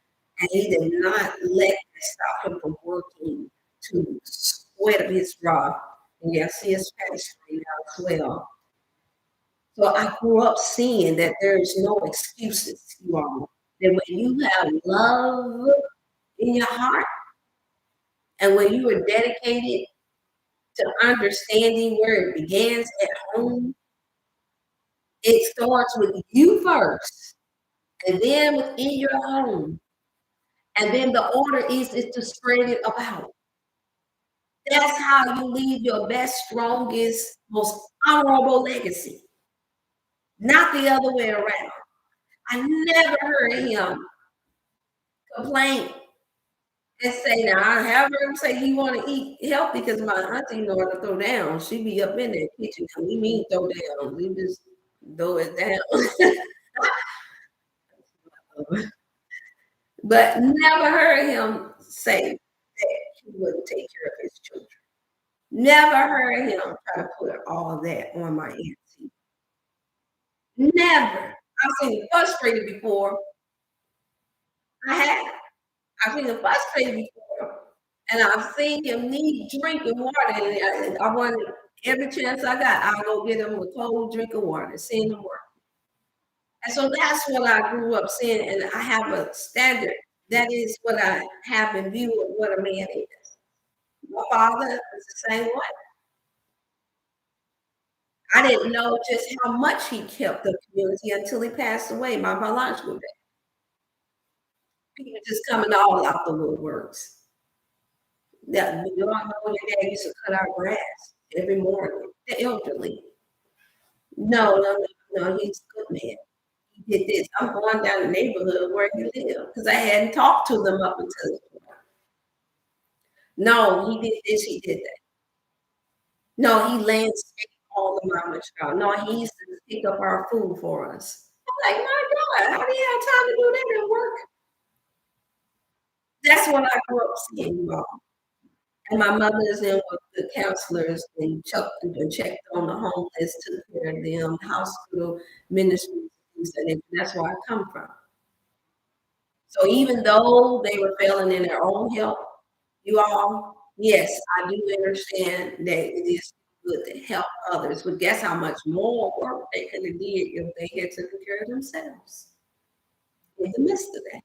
And he did not let that stop him from working to sweat of his brow. And yeah, see his face right now as well. So I grew up seeing that there's no excuses, you all. That when you have love in your heart and when you are dedicated to understanding where it begins at home, it starts with you first and then within your home. And then the order is to spread it about. That's how you leave your best, strongest, most honorable legacy, not the other way around. I never heard him complain and say, now I have heard him say he want to eat healthy because my auntie know how to throw down. She be up in that kitchen. We mean throw down. We just throw it down. But never heard him say that he wouldn't take care of his children. Never heard him try to put all that on my auntie. Never. I've seen him frustrated before. I have. I've seen him frustrated before. And I've seen him need drinking water. And I wanted every chance I got, I'll go get him a cold drink of water, seeing him work. And so that's what I grew up seeing. And I have a standard. That is what I have in view of what a man is. My father is the same way. I didn't know just how much he kept the community until he passed away, my biological dad. People just coming all out the woodworks. Yeah, you all know your dad used to cut our grass every morning. The elderly. No, no, no, no, he's a good man. He did this. I'm going down the neighborhood where he lived because I hadn't talked to them up until this point. No, he did this, he did that. No, he landscaped all the mama child. No, he used to pick up our food for us. I'm like, my God, how do you have time to do that at work? That's what I grew up seeing, you all. And my mother is in with the counselors and checked on the homeless, took care of them, hospital ministries, things like that. That's where I come from. So even though they were failing in their own health, you all, yes, I do understand that it is good to help others, but guess how much more work they could have did if they had taken care of themselves in the midst of that.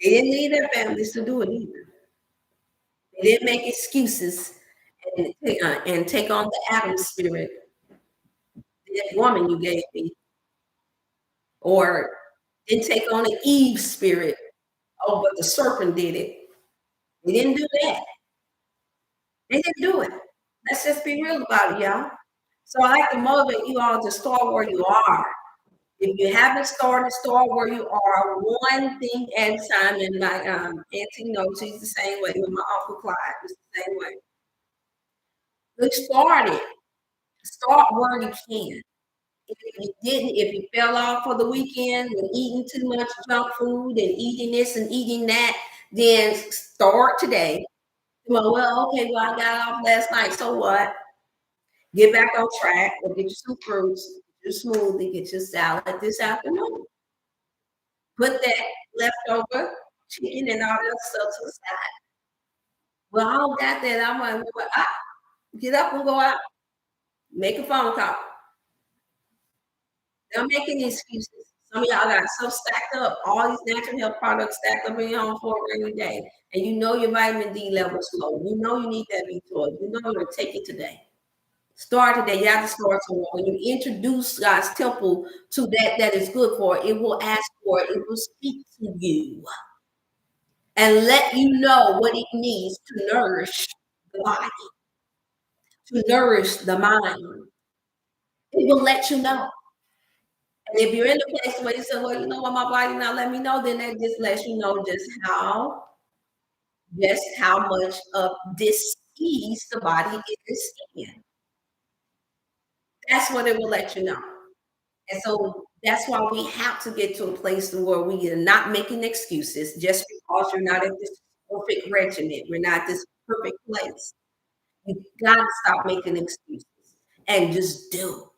They didn't need their families to do it either. They didn't make excuses and take on the Adam spirit, that woman you gave me, or didn't take on the Eve spirit. Oh, but the serpent did it. They didn't do that. They didn't do it. Let's just be real about it, y'all. So I like to motivate you all to start where you are. If you haven't started, start where you are, one thing at a time. And my auntie knows she's the same way. With my uncle Clyde was the same way. Look, started. Start where you can. If you fell off for the weekend and eating too much junk food and eating this and eating that, then start today. Well, okay, well, I got off last night. So what? Get back on track or get you some fruits, get your smoothie, get your salad this afternoon. Put that leftover chicken and all that stuff to the side. Well, I don't got that. I'm like, well, Get up and go out. Make a phone call. Don't make any excuses. Some of y'all got stuff stacked up, all these natural health products stacked up in your home for a rainy day. And you know your vitamin D level is low. You know you need that B12. You know to take it today. Start today. You have to start tomorrow. When you introduce God's temple to that is good for it, it will ask for it. It will speak to you and let you know what it needs to nourish the body, to nourish the mind. It will let you know. And if you're in a place where you say, well, you know what, my body not let me know, then that just lets you know just how much of this ease the body is in. That's what it will let you know. And so that's why we have to get to a place where we are not making excuses just because you're not at this perfect regimen. We're not at this perfect place. You gotta stop making excuses and just do.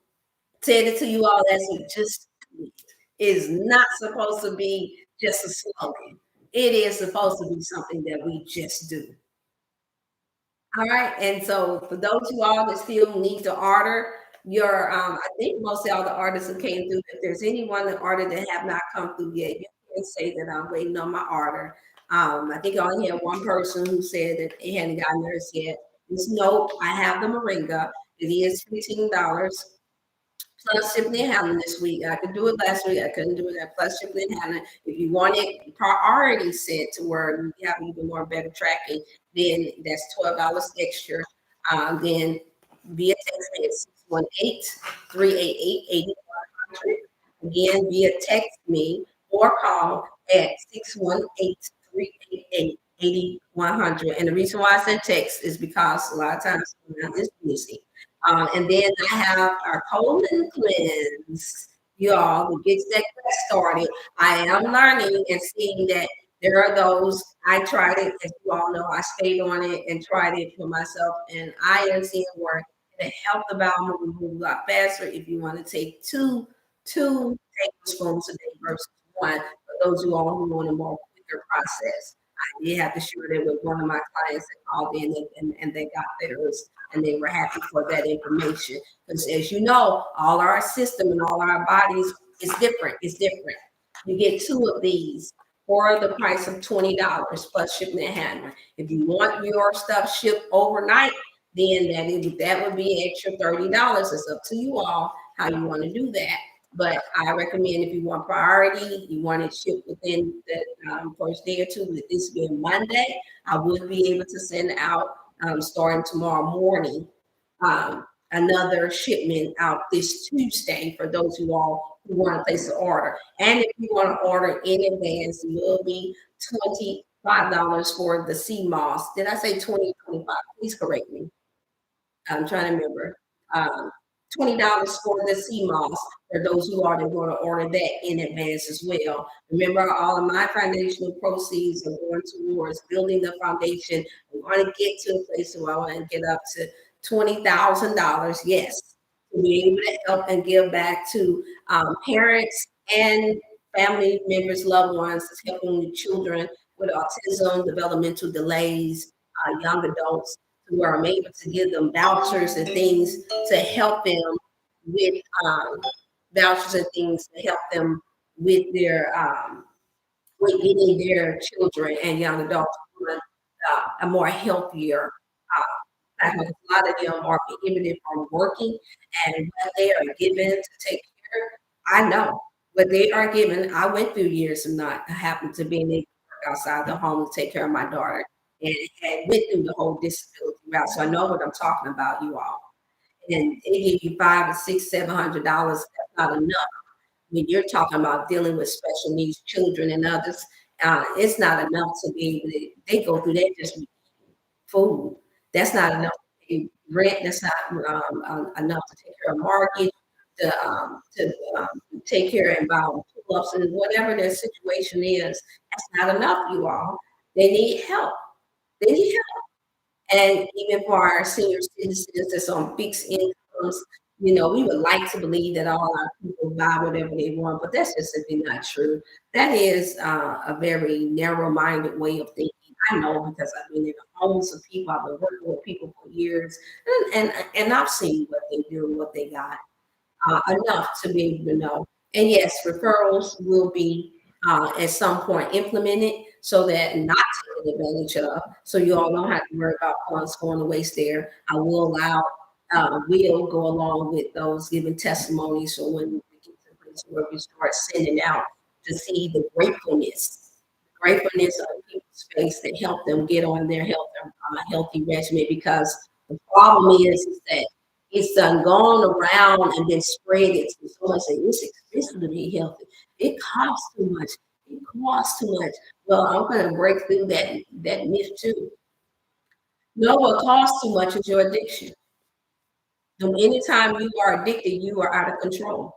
Said it to you all as a just do it. Is not supposed to be just a slogan. It is supposed to be something that we just do. All right. And so for those of you all that still need to order your I think most of all the artists that came through, if there's anyone that ordered that have not come through yet, you can say that I'm waiting on my order. I think I only had one person who said that they hadn't gotten theirs yet. Just nope, I have the moringa. It is $15 plus shipping and handling this week. I could do it last week. I couldn't do it at plus shipping and handling. If you want it priority set to where you have even more better tracking, then that's $12 extra. Then via text me at 618-388-8100. Again, via text me or call at 618-388-8100. And the reason why I said text is because a lot of times I'm just busy. And then I have our colon cleanse, y'all, that gets that started. I am learning and seeing that there are those. I tried it, as you all know, I stayed on it and tried it for myself, and I am seeing where it helped the bowel movement move a lot faster if you want to take two tablespoons a day versus one. For those who all who want a more quicker process, I did have to share that with one of my clients that called in and they got theirs and they were happy for that information. Because as you know, all our system and all our bodies is different. It's different. You get two of these for the price of $20 plus shipping and handling. If you want your stuff shipped overnight, then that would be an extra $30. It's up to you all how you want to do that. But I recommend if you want priority, you want it shipped within the first day or two, with this being Monday, I would be able to send out starting tomorrow morning another shipment out this Tuesday for those who all who want to place an order. And if you want to order in advance, it will be $25 for the sea moss. Did I say 20, 25? Please correct me. I'm trying to remember. Um, $20 for the sea moss for those who are going to order that in advance as well. Remember, all of my foundational proceeds are going towards building the foundation. We want to get to a place where I want to get up to $20,000. Yes, to be able to help and give back to parents and family members, loved ones, helping the children with autism, developmental delays, young adults where I'm able to give them vouchers and things to help them with vouchers and things to help them with their with getting their children and young adults on a more healthier platform. A lot of them are prohibited from working, and what they are given to take care. I know what they are given. I went through years of not having to being able to work outside the home to take care of my daughter and had went through the whole disability route. So I know what I'm talking about, you all. And they give you $500 or $700. That's not enough when you're talking about dealing with special needs children and others. It's not enough to be able to. They go through that just with food. That's not enough to pay rent. That's not enough to take care of mortgage. To take care and buy pull-ups and whatever their situation is. That's not enough, you all. They need help. They need help. And even for our senior citizens that's on fixed incomes, we would like to believe that all our people buy whatever they want, but that's just simply not true. That is a very narrow-minded way of thinking. I know because I've been in the homes of people. I've been working with people for years, and I've seen what they do, what they got enough to be able to know. And yes, referrals will be at some point implemented so that not taken advantage of. So you all don't have to worry about funds going to waste there. I will go along with those giving testimonies. So when we get to the place where we start sending out to see the gratefulness of people's face that help them get on their healthy regimen. Because the problem is that it's done gone around and been spread it to so much that it's expensive to be healthy. It costs too much. It costs too much. Well, I'm going to break through that myth too. No, what costs too much is your addiction. So anytime you are addicted, you are out of control.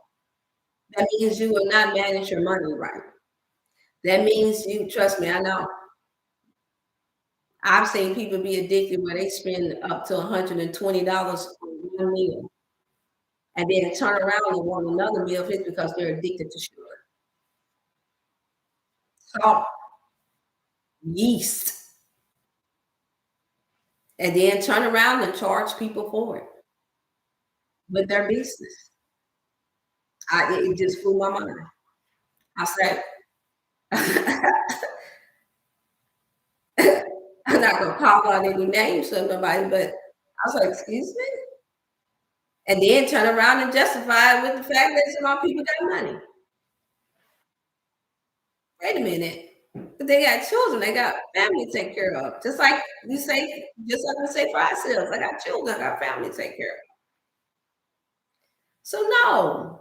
That means you will not manage your money right. That means you trust me. I know I've seen people be addicted where they spend up to $120 on one meal, and then turn around and want another meal just because they're addicted to sugar, salt, yeast, and then turn around and charge people for it with their business. It just blew my mind. I said, I'm not gonna call out any names of nobody, but I was like, excuse me? And then turn around and justify it with the fact that some of my people got money. Wait a minute. But they got children, they got family to take care of. Just like you say, just like we say for ourselves. I got children, I got family to take care of. So no.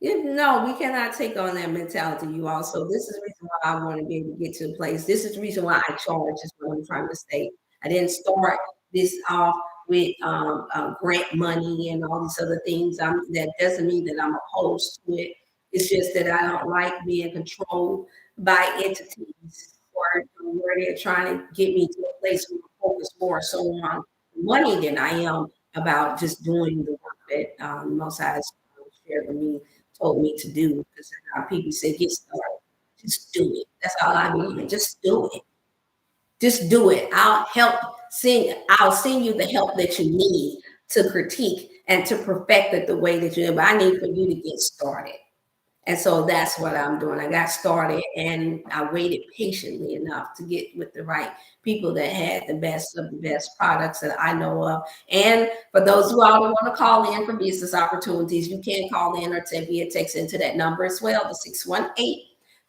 No, we cannot take on that mentality, you all. So this is the reason why I want to be able to get to a place. This is the reason why I charge, is what I'm trying to say. I didn't start this off with grant money and all these other things. That doesn't mean that I'm opposed to it. It's just that I don't like being controlled by entities or where they're trying to get me to a place where I focus more so on money than I am about just doing the work that Most High has shared with me, told me to do. Because people say, get started, just do it. That's all I mean. Just do it. Just do it. I'll send you the help that you need to critique and to perfect it the way that you. But I need for you to get started. And so that's what I'm doing. I got started and I waited patiently enough to get with the right people that had the best of the best products that I know of. And for those who all want to call in for business opportunities, you can call in or send via text into that number as well, the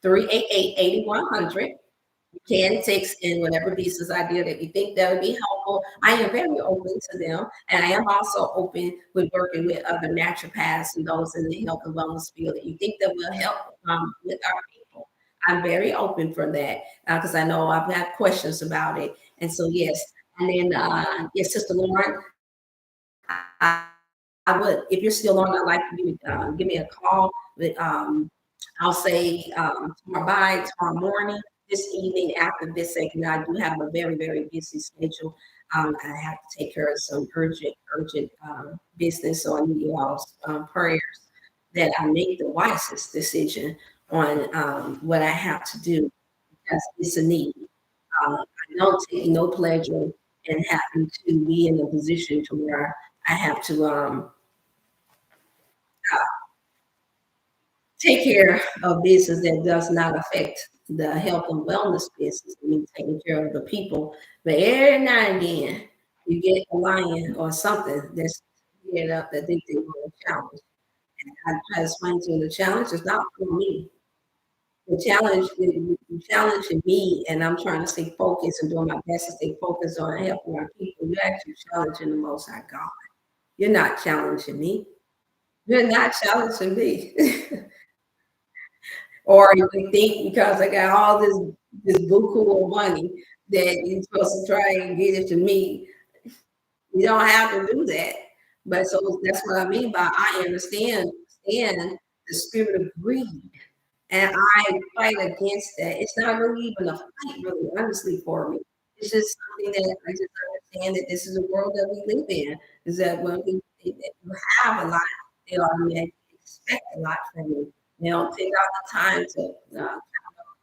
618-388-8100. You can text in whatever business idea that you think that would be helpful. I am very open to them. And I am also open with working with other naturopaths and those in the health and wellness field that you think that will help with our people. I'm very open for that because I know I've got questions about it. And so, yes. And then, yes, Sister Lauren, I, I would, if you're still on, I'd like you to give me a call. But I'll say tomorrow morning, this evening after this segment. I do have a very, very busy schedule. I have to take care of some urgent business. So I need you all's prayers that I make the wisest decision on what I have to do because it's a need. I don't take no pleasure in having to be in a position to where I have to take care of business that does not affect the health and wellness business. I mean, taking care of the people. But every now and then, you get a lion or something that's get up that they want to challenge. And I try to explain to them the challenge is not for me. The challenge, you challenging me, and I'm trying to stay focused and doing my best to stay focused on helping our people. You're actually challenging the Most High God. You're not challenging me. You're not challenging me. Or you think because I got all this buku of money that you're supposed to try and get it to me. You don't have to do that. But so that's what I mean by I understand the spirit of greed. And I fight against that. It's not really even a fight, really, honestly, for me. It's just something that I just understand that this is a world that we live in. Is that when we think that you have a lot, they automatically expect a lot from you. They don't take out the time to count up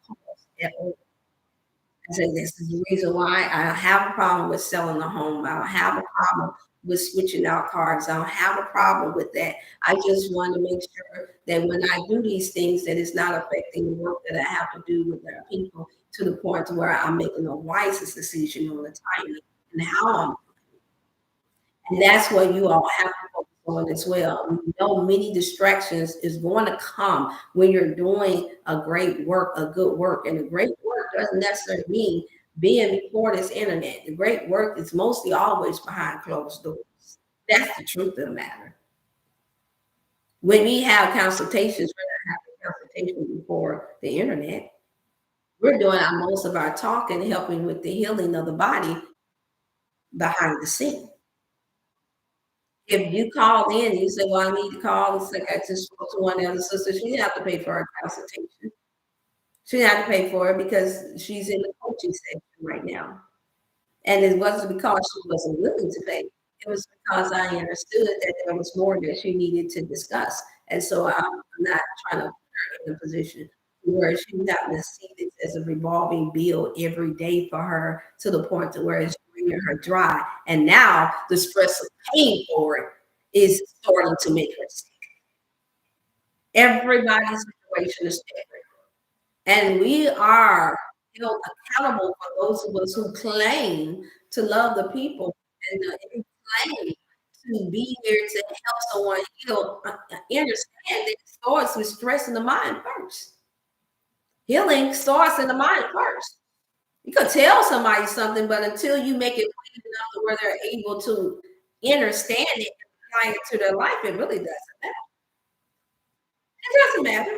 costs at all. I said, this is the reason why I don't have a problem with selling a home. I don't have a problem with switching out cars. I don't have a problem with that. I just want to make sure that when I do these things, that it's not affecting the work that I have to do with other people to the point to where I'm making the wisest decision on the timing and how I'm. And that's what you all have to focus on as well. You know, many distractions is going to come when you're doing a great work, a good work. And a great work doesn't necessarily mean being before this internet. The great work is mostly always behind closed doors. That's the truth of the matter. When we have consultations, we're not having consultations before the internet. We're doing most of our talking, helping with the healing of the body behind the scene. If you call in and you say, "Well, I need to call," it's like I just spoke to one of the sisters, she didn't have to pay for her consultation. She didn't have to pay for it because she's in the coaching section right now. And it wasn't because she wasn't willing to pay. It was because I understood that there was more that she needed to discuss. And so I'm not trying to put her in a position where she's having to see this as a revolving bill every day for her to the point to where it's bringing her dry. And now the stress of paying for it is starting to make her sick. Everybody's situation is different. And we are held accountable for those of us who claim to love the people and claim to be here to help someone heal. Understand that it starts with stress in the mind first. Healing starts in the mind first. You could tell somebody something, but until you make it plain enough to where they're able to understand it and apply it to their life, it really doesn't matter. It doesn't matter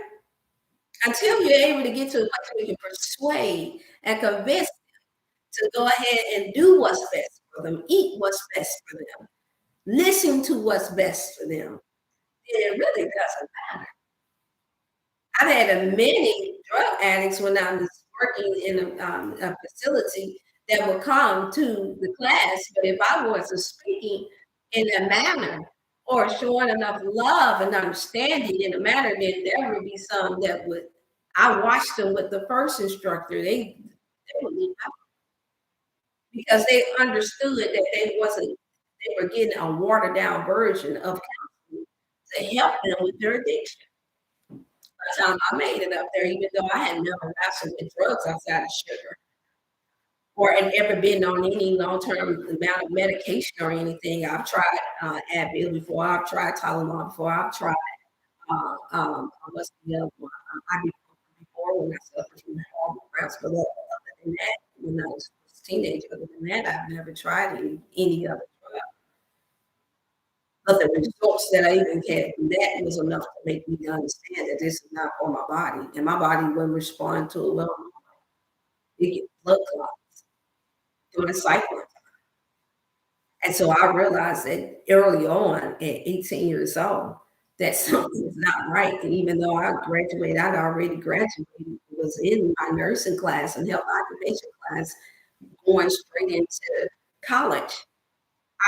until you're able to get to a place where you can persuade and convince to go ahead and do what's best for them, eat what's best for them, listen to what's best for them. It really doesn't matter. I've had many drug addicts when I was working in a facility that would come to the class, but if I wasn't speaking in a manner or showing enough love and understanding in a manner, then there would be some that would. I watched them with the first instructor. They would leave out because they understood that they were getting a watered down version of counseling to help them with their addiction. By the time I made it up there, even though I had never wrestled with drugs outside of sugar or had ever been on any long-term amount of medication or anything. I've tried Advil before. I've tried Tylenol before. I've tried what's the other one? Ibuprofen before when I suffered from horrible cramps. But other than that, when I was a teenager, other than that, I've never tried any other drug. But the results that I even had from that was enough to make me understand that this is not for my body, and my body wouldn't respond to it well. You get blood clots during cycling. And so I realized that early on at 18 years old that something was not right. And even though I graduated, I'd already graduated, was in my nursing class and health occupation class, going straight into college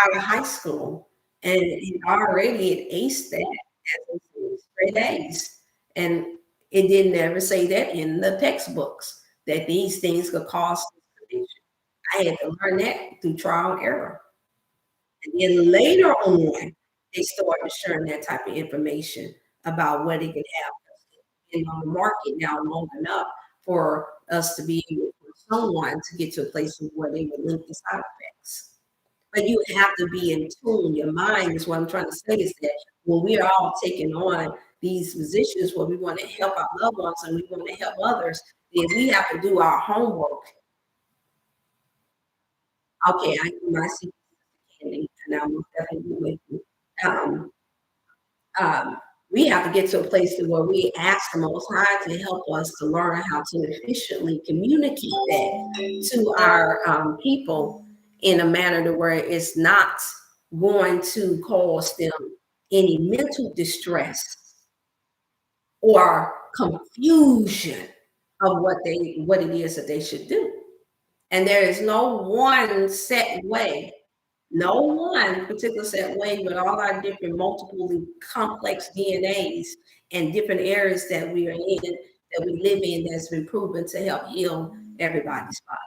out of high school. And it already had aced that as a straight A's. And it didn't ever say that in the textbooks that these things could cause this condition. I had to learn that through trial and error. And then later on, they started sharing that type of information about what it could have been on the market now long enough for us to be able for someone to get to a place where they would link the side effects. But you have to be in tune. Your mind is what I'm trying to say is that when we are all taking on these positions where we want to help our loved ones and we want to help others, then we have to do our homework. Okay, I do my CPR and I will definitely with you. Um, we have to get to a place to where we ask the Most High to help us to learn how to efficiently communicate that to our people in a manner to where it's not going to cause them any mental distress or confusion of what it is that they should do. And there is no one set way, no one particular set way, with all our different multiple complex DNAs and different areas that we are in, that we live in, that's been proven to help heal everybody's body.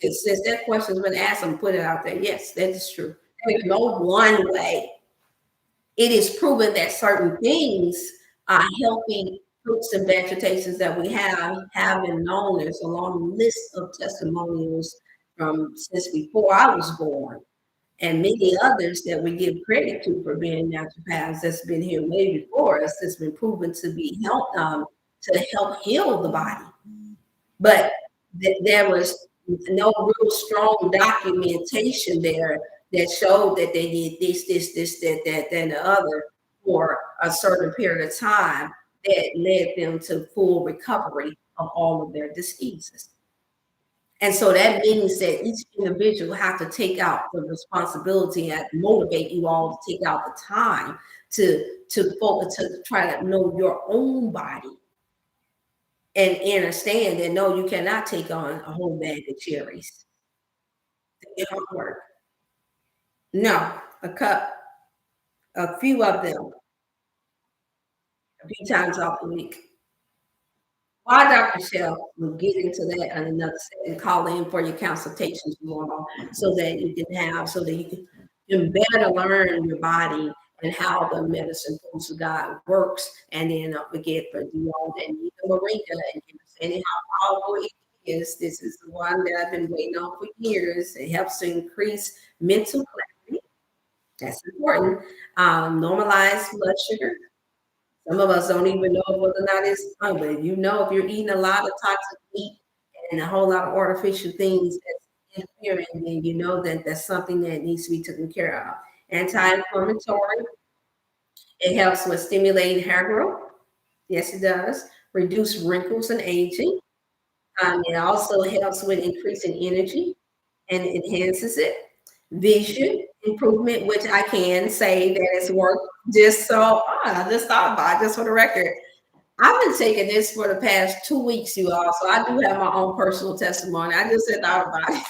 Since that question's been asked, I'm put it out there. Yes, that is true. There's no one way. It is proven that certain things are healthy fruits and vegetations that we have been known. There's a long list of testimonials from since before I was born, and many others that we give credit to for being naturopaths that's been here way before us. That's been proven to be to help heal the body. But there was no real strong documentation there that showed that they did this, that, and the other for a certain period of time that led them to full recovery of all of their diseases. And so that means that each individual have to take out the responsibility and motivate you all to take out the time to focus, to try to know your own body and understand that no, you cannot take on a whole bag of cherries. It won't work. No, a cup, a few of them, a few times off a week. Why, Dr. Shell, we'll get into that in another second. Call in for your consultations tomorrow so that you can so that you can better learn your body and how the medicine foods of God works. And then don't forget for you all that need the moringa and understanding how powerful it is. This is the one that I've been waiting on for years. It helps to increase mental clarity. That's important. Normalize blood sugar. Some of us don't even know whether or not it's hungry. You know, if you're eating a lot of toxic meat and a whole lot of artificial things that's interfering, then you know that that's something that needs to be taken care of. Anti-inflammatory, it helps with stimulating hair growth. Yes, it does. Reduce wrinkles and aging. It also helps with increasing energy and enhances it. Vision improvement, which I can say that it's worked just so, I just thought about it, just for the record. I've been taking this for the past 2 weeks, you all. So I do have my own personal testimony. I just said thought about it.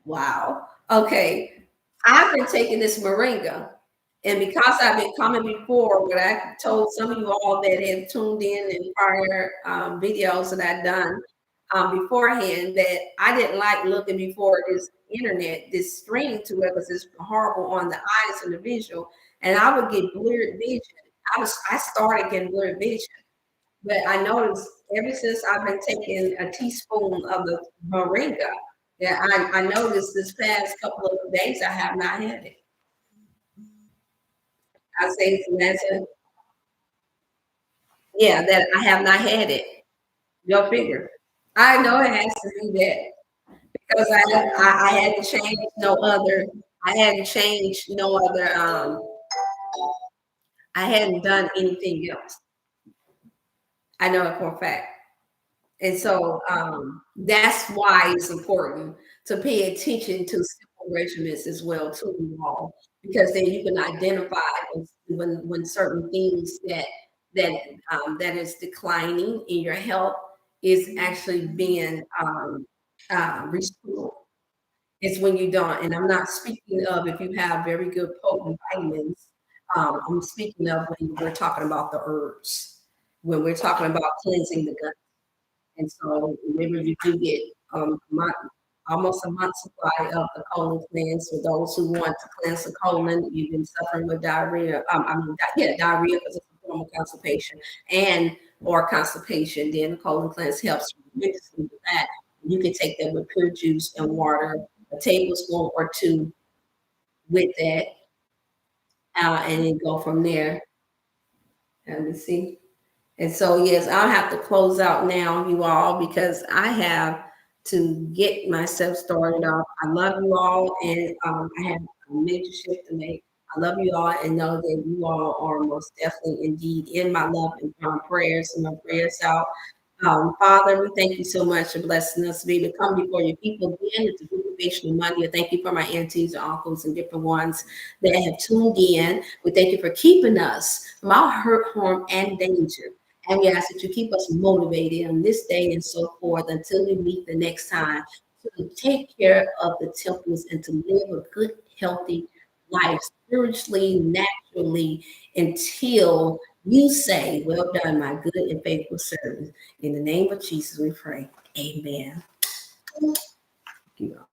Wow. Okay. I've been taking this moringa. And because I've been coming before, what I told some of you all that have tuned in prior videos that I've done beforehand, that I didn't like looking before this internet, this streaming to it, because it's horrible on the eyes and the visual. And I would get blurred vision. I started getting blurred vision. But I noticed ever since I've been taking a teaspoon of the moringa, that I noticed this past couple of days I have not had it. I say that's yeah, that I have not had it. Go figure. I know it has to be that because I had to change no other. I hadn't changed no other. I hadn't done anything else. I know it for a fact. And so that's why it's important to pay attention to simple regimens as well too, you all, because then you can identify when certain things that that is declining in your health is actually being restored. It's when you don't, and I'm not speaking of if you have very good potent vitamins. I'm speaking of when we're talking about the herbs, when we're talking about cleansing the gut. And so remember, you do get almost a month supply of the colon cleanse for those who want to cleanse the colon. You've been suffering with diarrhea. Diarrhea because it's a form of constipation and or constipation. Then the colon cleanse helps tremendously with that. You can take that with pure juice and water, a tablespoon or two with that, and then go from there. Let me see. And so, yes, I'll have to close out now, you all, because I have to get myself started off. I love you all, and I have a major shift to make. I love you all, and know that you all are most definitely indeed in my love and my prayers and my prayers out. Father, we thank you so much for blessing us to be able to come before your people again. It's a motivational Monday. I thank you for my aunties and uncles and different ones that have tuned in. We thank you for keeping us from all hurt, harm, and danger. And we ask that you keep us motivated on this day and so forth until we meet the next time to take care of the temples and to live a good, healthy life spiritually, naturally, until you say, well done, my good and faithful servant. In the name of Jesus, we pray. Amen. You know.